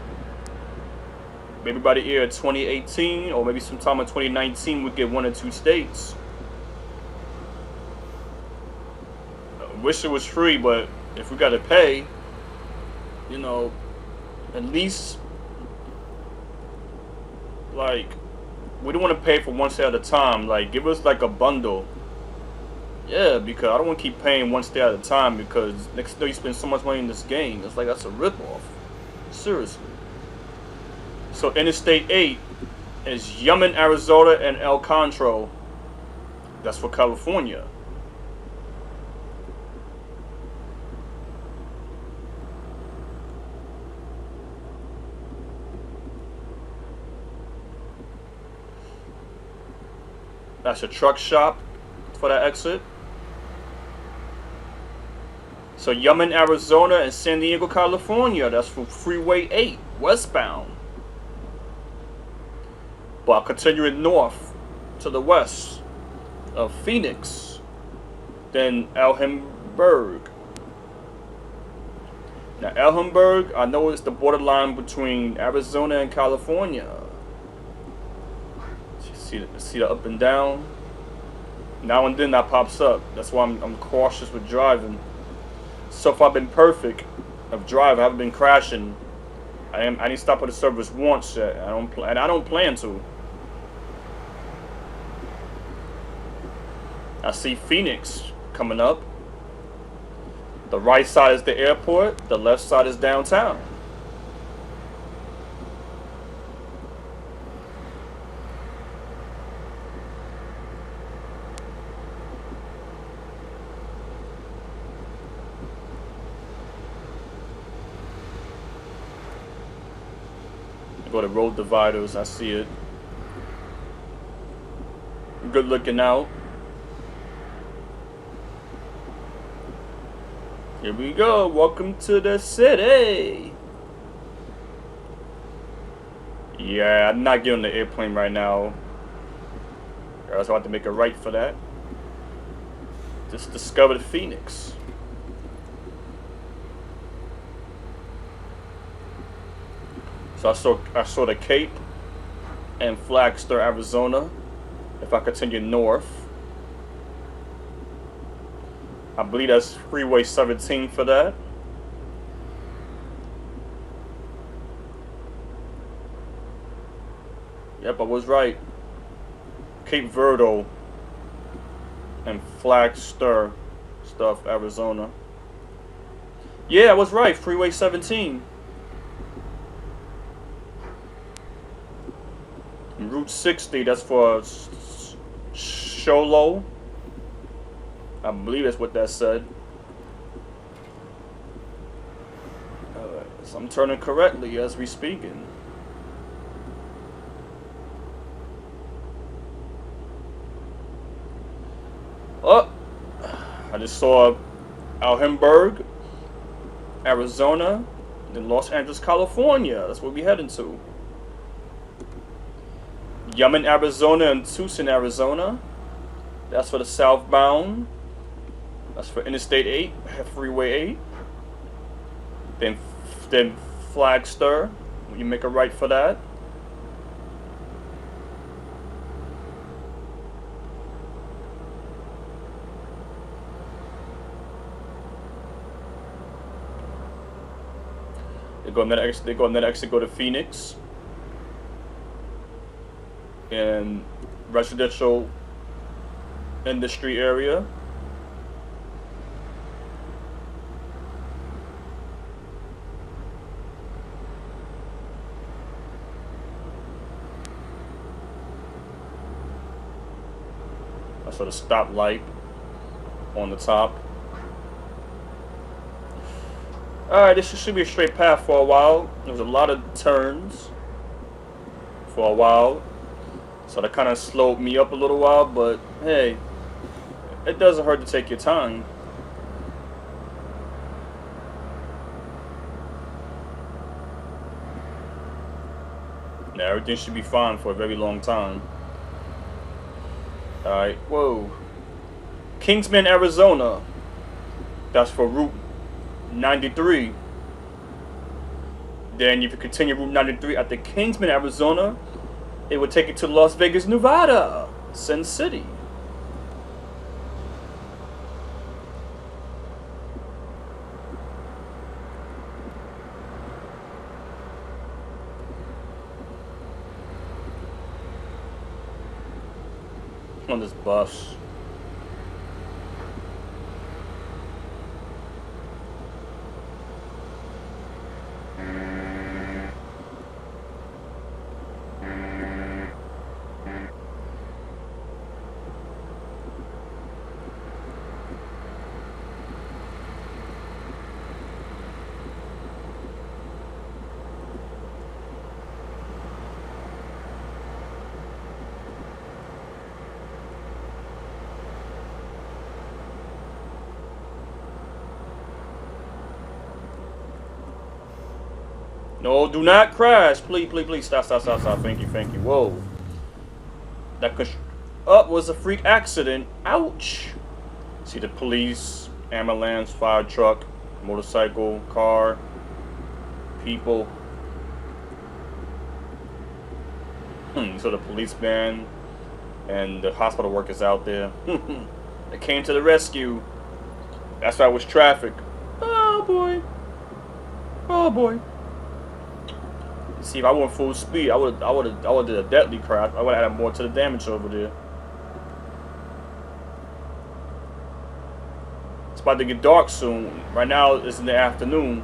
maybe by the year 2018 or maybe sometime in 2019, we get 1 or 2 states. I wish it was free, but if we got to pay, you know, at least, like, we don't want to pay for 1 state at a time. Like, give us like a bundle. Yeah, because I don't want to keep paying 1 state at a time, because next thing you spend so much money in this game, it's like that's a ripoff. Seriously. So Interstate 8 is Yuman, Arizona, and El Contro. That's for California. That's a truck shop for that exit. So Yuman, Arizona, and San Diego, California. That's for Freeway 8, westbound. But continuing north to the west of Phoenix, then Alhenberg. Now Alhenberg, I know it's the borderline between Arizona and California. See the up and down. Now and then that pops up. That's why I'm cautious with driving. So far I've been perfect of driving. I haven't been crashing. I didn't stop at the service once yet. I don't plan to. I see Phoenix coming up. The right side is the airport, the left side is downtown. Go to road dividers, I see it. Good looking out. Here we go. Welcome to the city. Yeah, I'm not getting on the airplane right now. I was about to make a right for that. Just discovered Phoenix. So I saw the Cape and Flagstaff, Arizona. If I continue north, I believe that's Freeway 17 for that. Yep, I was right. Cape Verde and Flagstaff, Arizona. Yeah, I was right. Freeway 17. Route 60, that's for Sholo. I believe that's what that said. Alright, so I'm turning correctly as we speaking. Oh, I just saw Alhambra, Arizona, then Los Angeles, California. That's where we heading to. Yumin, Arizona, and Tucson, Arizona. That's for the southbound. That's for Interstate 8, Freeway 8. Then Flagstaff. You make a right for that. They go on that exit, go to Phoenix. And residential industry area. I saw the stoplight on the top. Alright, this should be a straight path for a while. There was a lot of turns for a while. So that kind of slowed me up a little while, but hey, it doesn't hurt to take your time. Now everything should be fine for a very long time. Alright, whoa. Kingsman, Arizona. That's for Route 93. Then if you continue Route 93 at the Kingsman, Arizona, it would take you to Las Vegas, Nevada, Sin City. On this bus. No, do not crash. Please, please, please. Stop. Thank you. Whoa. That was a freak accident. Ouch. See the police, ambulance, fire truck, motorcycle, car, people. So the policeman and the hospital workers out there. They came to the rescue. That's why it was traffic. Oh boy. Oh boy. See, if I went full speed, I would did a deadly crash. I would have added more to the damage over there. It's about to get dark soon. Right now it's in the afternoon.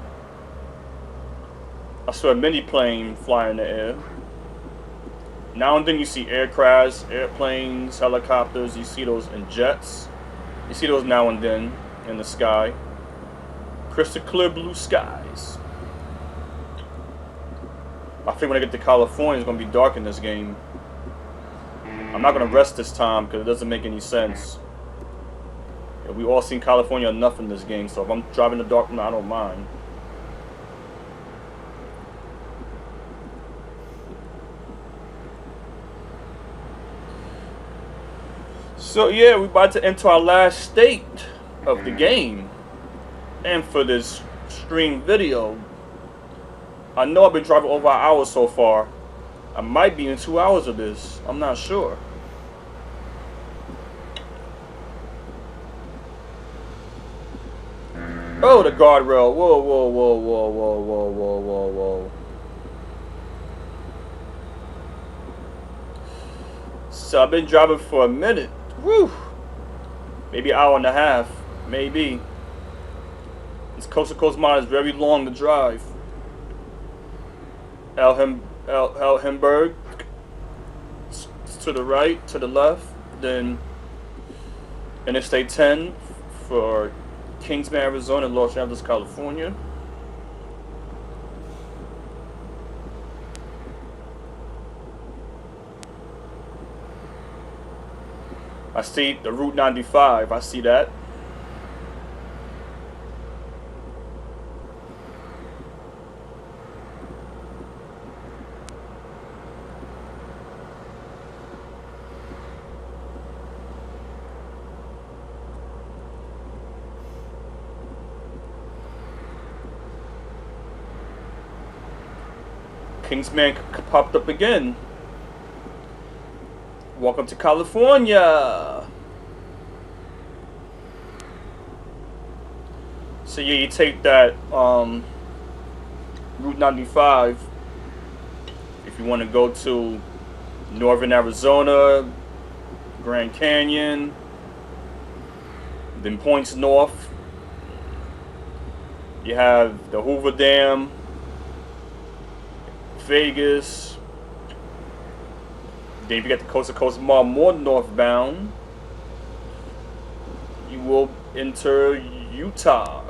I saw a mini plane fly in the air. Now and then you see aircrafts, airplanes, helicopters. You see those in jets. You see those now and then in the sky. Crystal clear blue skies. I think when I get to California, it's going to be dark in this game. I'm not going to rest this time because it doesn't make any sense. Yeah, we all seen California enough in this game, so if I'm driving the dark, I don't mind. So yeah, we're about to enter our last state of the game. And for this stream video, I know I've been driving over an hour so far. I might be in 2 hours of this. I'm not sure. Oh, the guardrail. Whoa, whoa, whoa, whoa, whoa, whoa, whoa, whoa, whoa. So I've been driving for a minute. Woo! Maybe an hour and a half. Maybe. This coast to coast mile is very long to drive. Elmhurst to the right, to the left. Then Interstate 10 for Kingsman, Arizona, and Los Angeles, California. I see the Route 95. I see that. Kingsman popped up again. Welcome to California. So yeah, you take that Route 95 if you want to go to northern Arizona, Grand Canyon, then points north. You have the Hoover Dam, Vegas. Then if you get the coast to coast mile more northbound, you will enter Utah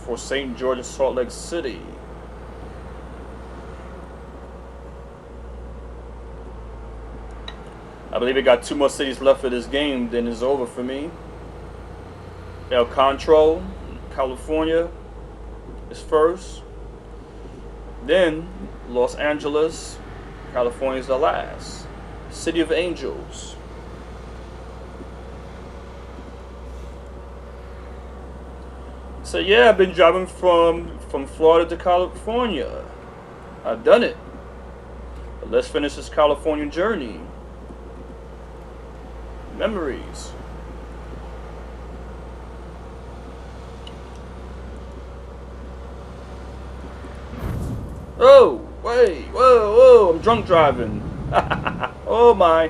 for St. George and Salt Lake City. I believe it got 2 more cities left for this game, then it's over for me. El Control, California is first. Then Los Angeles, California is the last. City of Angels. So yeah, I've been driving from Florida to California. I've done it. But let's finish this California journey. Memories. Oh, wait, whoa, whoa, I'm drunk driving. Oh my.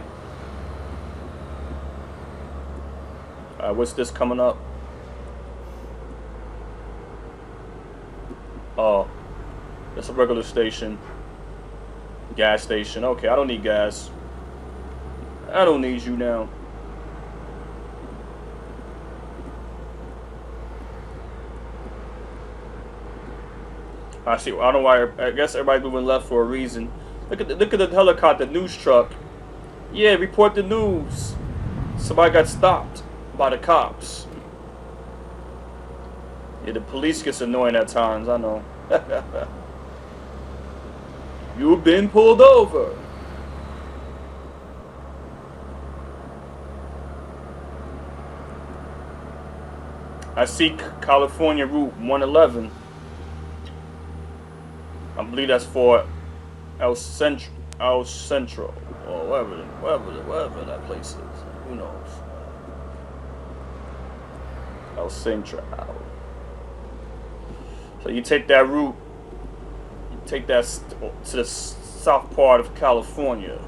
What's this coming up? Oh, it's a regular station. Gas station. Okay, I don't need gas. I don't need you now. I see. I don't know why. I guess everybody's moving left for a reason. Look at the helicopter news truck. Yeah, report the news. Somebody got stopped by the cops. Yeah, the police gets annoying at times. I know. You've been pulled over. I see California Route 111. I believe that's for El Centro, or wherever that place is. Who knows? El Centro. So you take that route. You take that to the south part of California.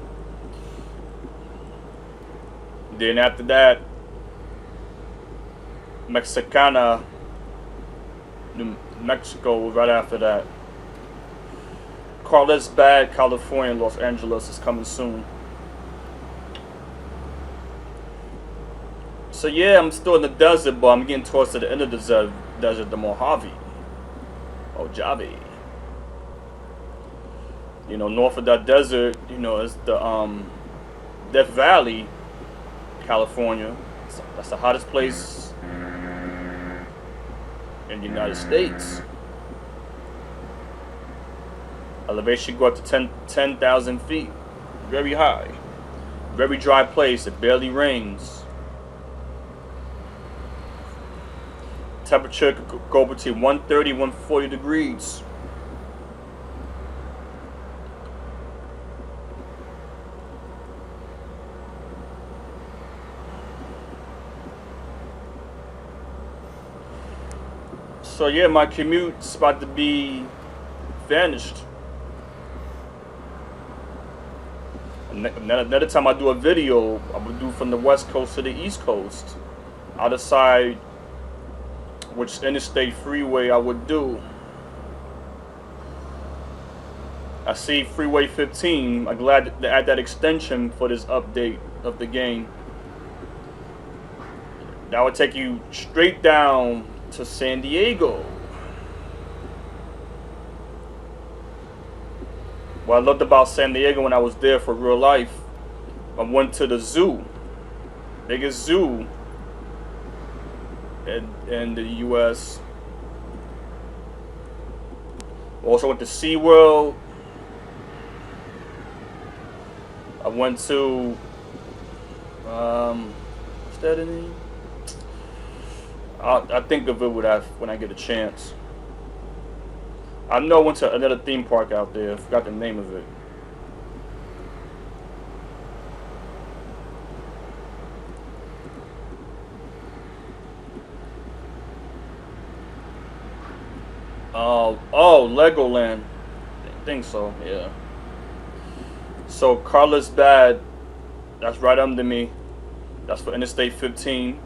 Then after that, Mexicana, New Mexico right after that. Carlsbad, California, Los Angeles is coming soon. So yeah, I'm still in the desert, but I'm getting towards the end of the desert, the Mojave. Mojave. You know, north of that desert, you know, is the Death Valley, California. That's the hottest place in the United States. Elevation go up to 10,000 feet. Very high. Very dry place. It barely rains. Temperature could go between 130 and 140 degrees. So yeah, my commute's about to be vanished. Another time I do a video, I will do from the west coast to the east coast. I'll decide which interstate freeway I would do. I see Freeway 15. I'm glad to add that extension for this update of the game. That would take you straight down to San Diego. What I loved about San Diego when I was there for real life, I went to the zoo, biggest zoo in the U.S. Also went to SeaWorld. I went to, what's that name? I'll think of it when I get a chance. I know I went to another theme park out there. I forgot the name of it. Oh, Legoland. I think so, yeah. So Carlsbad, that's right under me. That's for Interstate 15.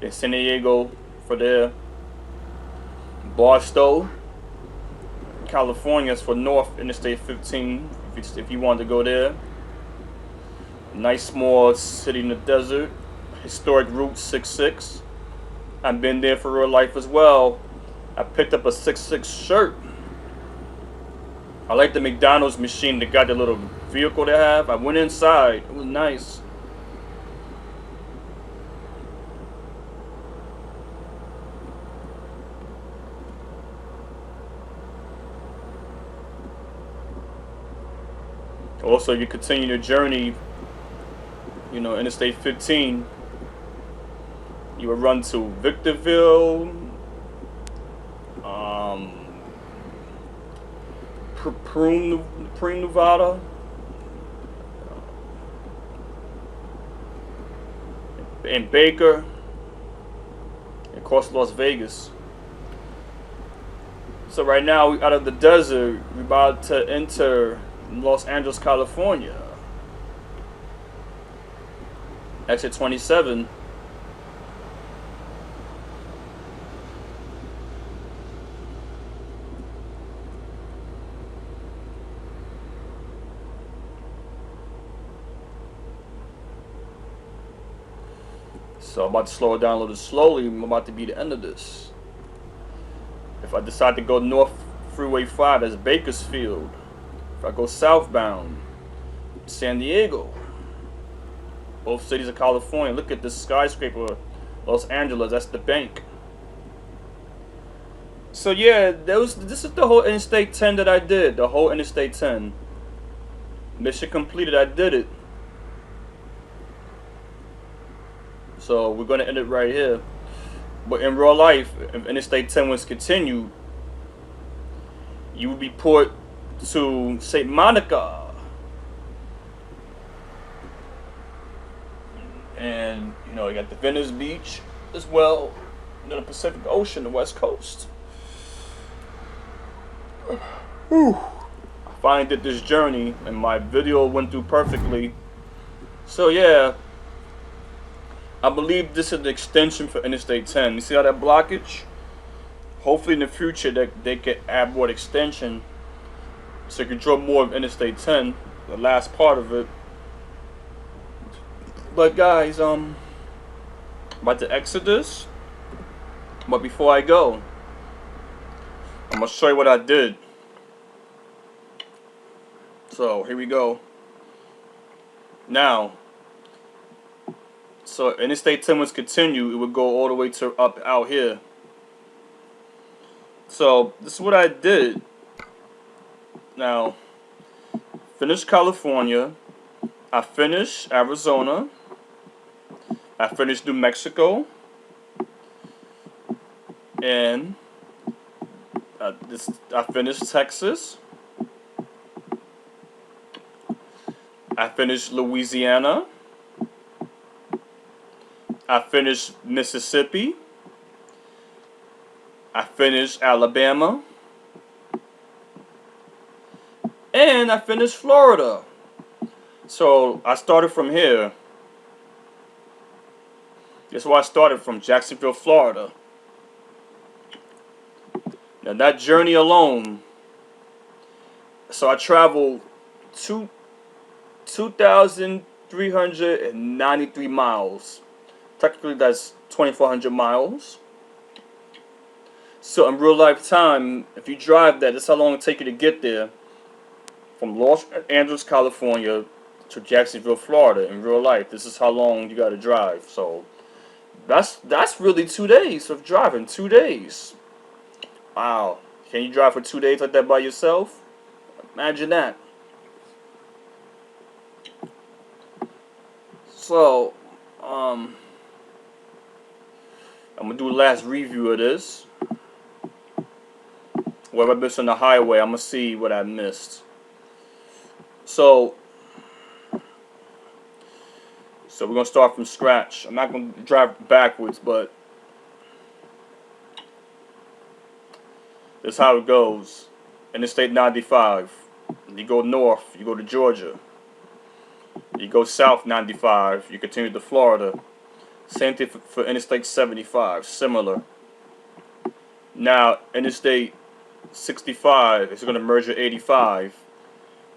Then San Diego for there. Barstow, California is for North Interstate 15, if you want to go there. Nice small city in the desert. Historic Route 66. I've been there for real life as well. I picked up a 66 shirt. I like the McDonald's machine that got the little vehicle they have. I went inside. It was nice. Also, you continue your journey, you know, Interstate 15. You will run to Victorville, Prune, Nevada, and Baker, and of course Las Vegas. So right now, out of the desert, we're about to enter Los Angeles, California. Exit 27. So I'm about to slow it down a little slowly. I'm about to be the end of this. If I decide to go north Freeway 5, that's Bakersfield. If I go southbound, San Diego. Both cities of California. Look at this skyscraper, Los Angeles. That's the bank. So yeah, this is the whole Interstate 10 that I did. The whole Interstate 10. Mission completed. I did it. So we're going to end it right here. But in real life, if Interstate 10 was continued, you would be put to St. Monica. And, you know, you got the Venice Beach as well. You know, the Pacific Ocean, the West Coast. Whew. I finally did this journey, and my video went through perfectly. So, yeah. I believe this is the extension for Interstate 10. You see how that blockage? Hopefully in the future they can add more extension so you can draw more of Interstate 10, the last part of it. But guys, about to exit this. But before I go, I'm gonna show you what I did. So here we go. Now, so Interstate 10 was continue, it would go all the way to up out here. So this is what I did. Now, finished California, I finished Arizona, I finished New Mexico, and I finished Texas, I finished Louisiana, I finished Mississippi, I finished Alabama, and I finished Florida. So I started from here. That's where I started from, Jacksonville, Florida. Now that journey alone, so I traveled 2,393 miles. Technically that's 2,400 miles. So in real life time, if you drive that, that's how long it take you to get there. From Los Angeles, California to Jacksonville, Florida in real life. This is how long you gotta drive. So that's really 2 days of driving. 2 days. Wow. Can you drive for 2 days like that by yourself? Imagine that. So, I'm gonna do a last review of this. What I missed on the highway, I'm gonna see what I missed. So we're gonna start from scratch. I'm not gonna drive backwards, but this is how it goes. Interstate 95. You go north, you go to Georgia. You go south 95, you continue to Florida. Same thing for Interstate 75, similar. Now, Interstate 65 is going to merge with 85.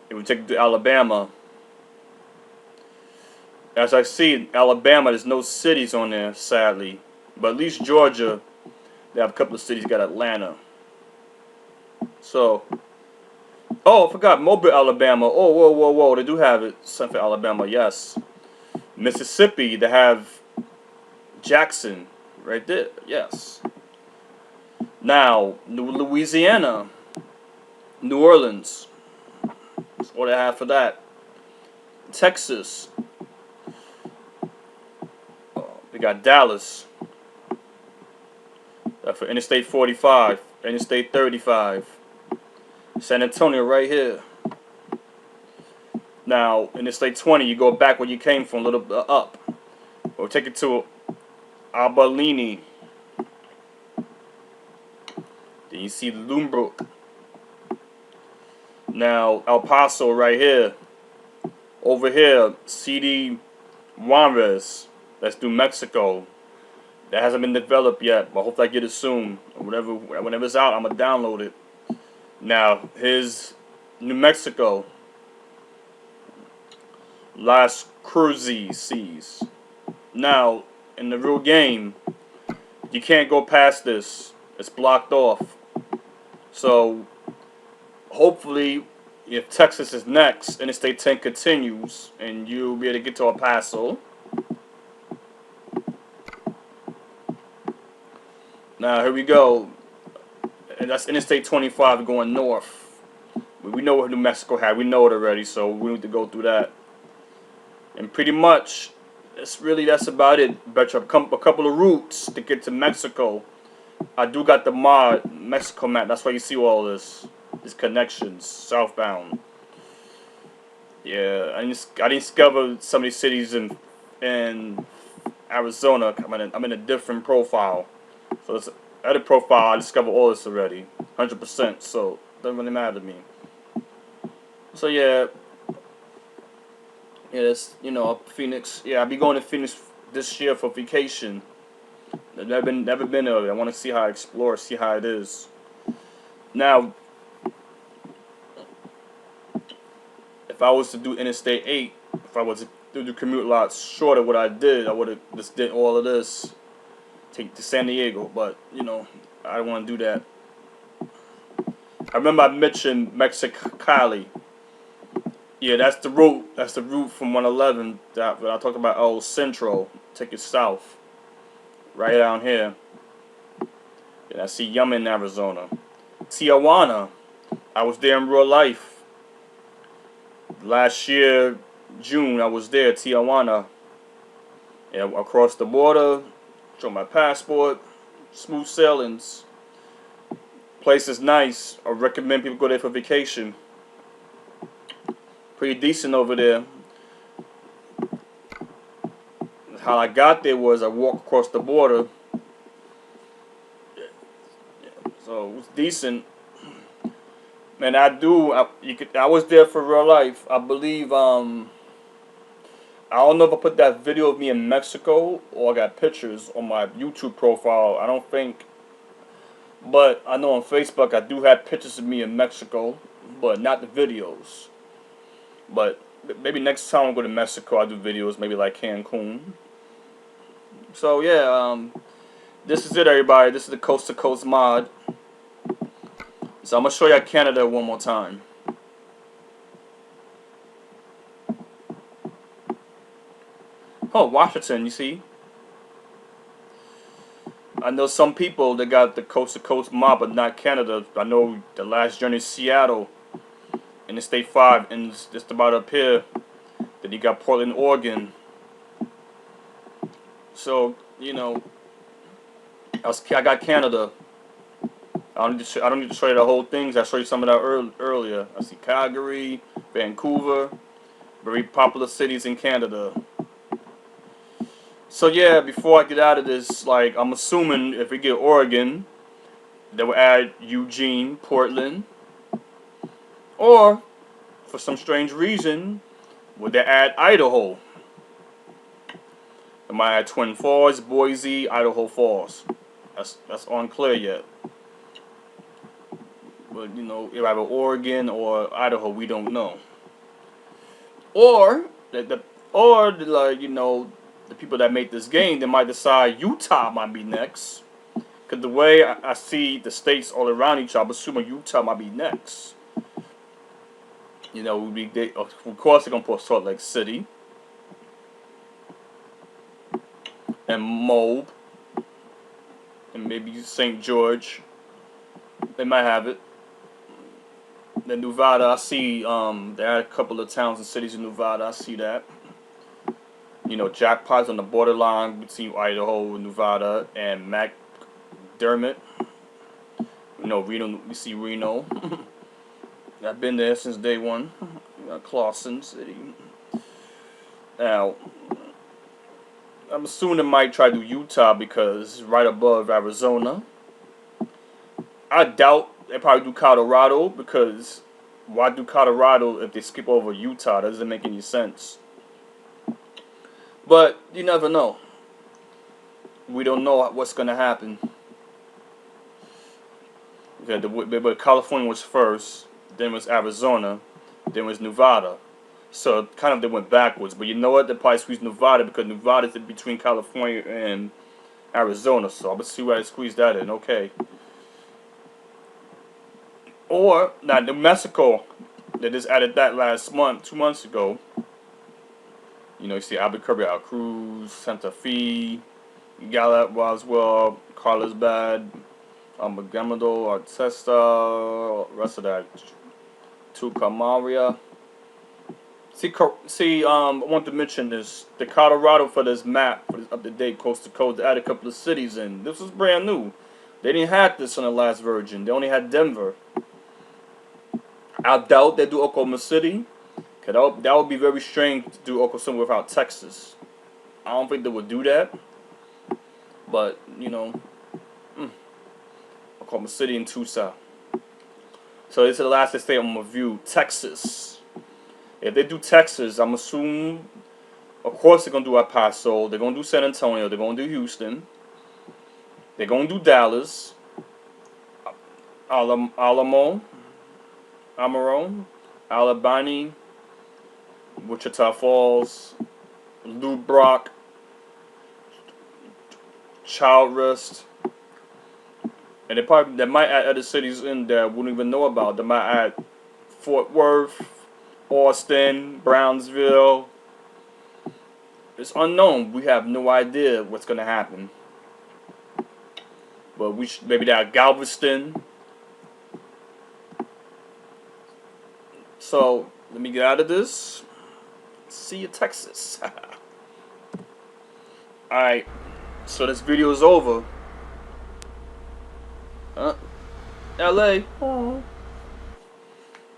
It would take you to Alabama. As I see, Alabama, there's no cities on there, sadly. But at least Georgia, they have a couple of cities. You got Atlanta. So, oh, I forgot Mobile, Alabama. Oh, whoa, whoa, whoa. They do have it. Something for Alabama, yes. Mississippi, they have Jackson right there, yes. Now, Louisiana, New Orleans. That's all they have for that. Texas. They got Dallas. That's for Interstate 45, Interstate 35. San Antonio right here. Now, Interstate 20, you go back where you came from, a little bit up. We'll take it to Abilene. Then you see Lumbrook. Now, El Paso right here. Over here, CD Juarez. That's New Mexico. That hasn't been developed yet, but hopefully I get it soon. Whenever it's out, I'm going to download it. Now, here's New Mexico. Las Cruces. Now, in the real game, you can't go past this. It's blocked off. So, hopefully, if Texas is next, Interstate 10 continues, and you'll be able to get to El Paso. Now, here we go. And that's Interstate 25 going north. We know what New Mexico had. We know it already, so we need to go through that. And pretty much, that's about it. Bet you a couple of routes to get to Mexico. I do got the mod Mexico map. That's why you see all these connections southbound. Yeah, I didn't discover some of these cities in Arizona. I'm in a different profile. So it's edit profile. I discovered all this already, 100%. So it doesn't really matter to me. So yeah. Yeah, that's, Phoenix. Yeah, I'll be going to Phoenix this year for vacation. I've never been there. I want to see how I explore, see how it is. Now, if I was to do Interstate 8, if I was to do the commute a lot shorter, what I would have just did all of this, take to San Diego. But you know, I don't want to do that. I remember I mentioned Mexicali. Yeah, that's the route. That's the route from 111 that I talked about. El Centro, take it south, right down here. And I see Yuma, Arizona. Tijuana. I was there in real life. Last year, June, I was there, Tijuana. Yeah, across the border, show my passport, smooth sailings. Place is nice. I recommend people go there for vacation. Pretty decent over there. How I got there was I walked across the border. So it was decent. And I was there for real life. I believe, I don't know if I put that video of me in Mexico or I got pictures on my YouTube profile. I don't think. But I know on Facebook I do have pictures of me in Mexico, but not the videos. But maybe next time I go to Mexico, I'll do videos, maybe like Cancun. So yeah, this is it, everybody. This is the Coast to Coast mod. So I'm gonna show you Canada one more time. Oh, Washington, you see? I know some people that got the Coast to Coast mod, but not Canada. I know the last journey is Seattle, Interstate 5, and it's just about up here. Then you got Portland, Oregon. So, you know, I got Canada. I don't need to show you the whole things. I show you some of that earlier. I see Calgary, Vancouver, very popular cities in Canada. So yeah, before I get out of this, like, I'm assuming if we get Oregon, they will add Eugene, Portland, or for some strange reason, would they add Idaho? They might add Twin Falls, Boise, Idaho Falls. That's unclear yet. But you know, either Oregon or Idaho, we don't know. Or like, you know, the people that make this game, they might decide Utah might be next. Because the way I see the states all around each other, I'm assuming Utah might be next. You know, of course they're going to put Salt Lake City. And Moab. And maybe St. George. They might have it. Then Nevada, I see there are a couple of towns and cities in Nevada. I see that. You know, Jackpot's on the borderline between Idaho, Nevada, and McDermott. You know, Reno. We see Reno. I've been there since day one. Clawson City. Now, I'm assuming they might try to do Utah because it's right above Arizona. I doubt they probably do Colorado because why do Colorado if they skip over Utah? That doesn't make any sense. But you never know. We don't know what's going to happen. But California was first, then was Arizona, then was Nevada. So kind of they went backwards. But you know what? They probably squeezed Nevada because Nevada is in between California and Arizona. So I'm going to see where I squeeze that in. Okay. Or, now New Mexico, they just added that last month, 2 months ago. You know, you see Albuquerque, Cruz, Santa Fe, Gallup, Roswell, Carlsbad, Mogamado, Artesta, rest of that, Tucamaria. See, I want to mention this. The Colorado for this map, for this up-to-date coast to coast, they added a couple of cities in. This was brand new. They didn't have this on the last version. They only had Denver. I doubt they do Oklahoma City. Cause that would be very strange to do Oklahoma City without Texas. I don't think they would do that. But, you know, Oklahoma City and Tucson. So this is the last state I'm going to review. Texas. If they do Texas, I'm assuming Of course they're gonna do El Paso. They're gonna do San Antonio. They're gonna do Houston. They're gonna do Dallas, Alamo, Amaro, Alabama, Wichita Falls, Lubbock, Childress, and they might add other cities in there we wouldn't even know about. They might add Fort Worth, Austin, Brownsville. It's unknown. We have no idea what's gonna happen. But maybe that Galveston. So let me get out of this. See you, Texas. Alright, so this video is over. LA. Oh.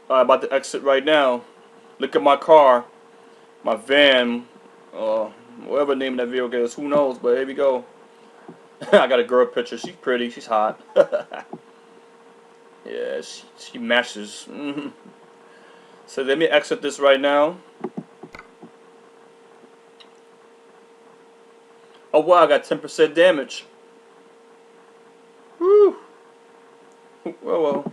Alright, about to exit right now. Look at my car. My van. Whatever the name of that vehicle is. Who knows, but here we go. I got a girl picture. She's pretty. She's hot. Yeah, she matches. So let me exit this right now. Oh wow, I got 10% damage. Woo. Well.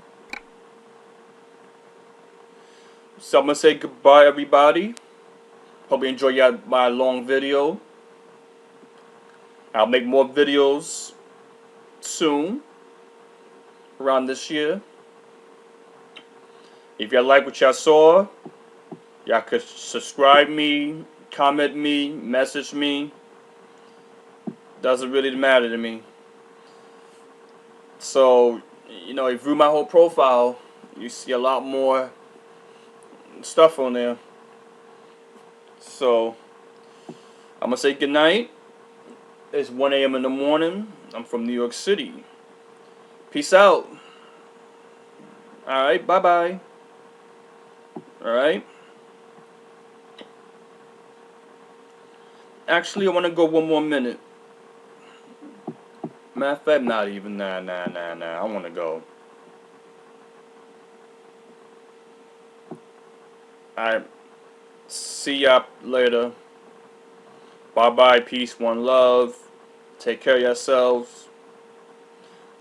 So I'm gonna say goodbye, everybody. Hope you enjoy my long video. I'll make more videos soon, around this year. If y'all like what y'all saw, y'all could subscribe me, comment me, message me. Doesn't really matter to me. So, you know, if you view my whole profile, you see a lot more stuff on there. So, I'm gonna say goodnight. It's 1 a.m. in the morning. I'm from New York City. Peace out. Alright, bye-bye. Alright. Actually, I want to go one more minute. Matter of fact, not even. Nah. I want to go. Alright. See ya later. Bye-bye. Peace. One love. Take care of yourselves.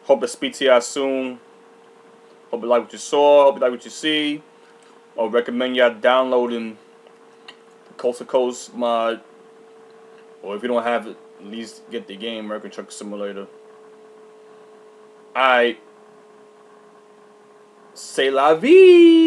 Hope to speak to y'all soon. Hope you like what you saw. Hope you like what you see. I recommend y'all downloading the Coast to Coast mod. Or if you don't have it, at least get the game, American Truck Simulator. Alright. C'est la vie!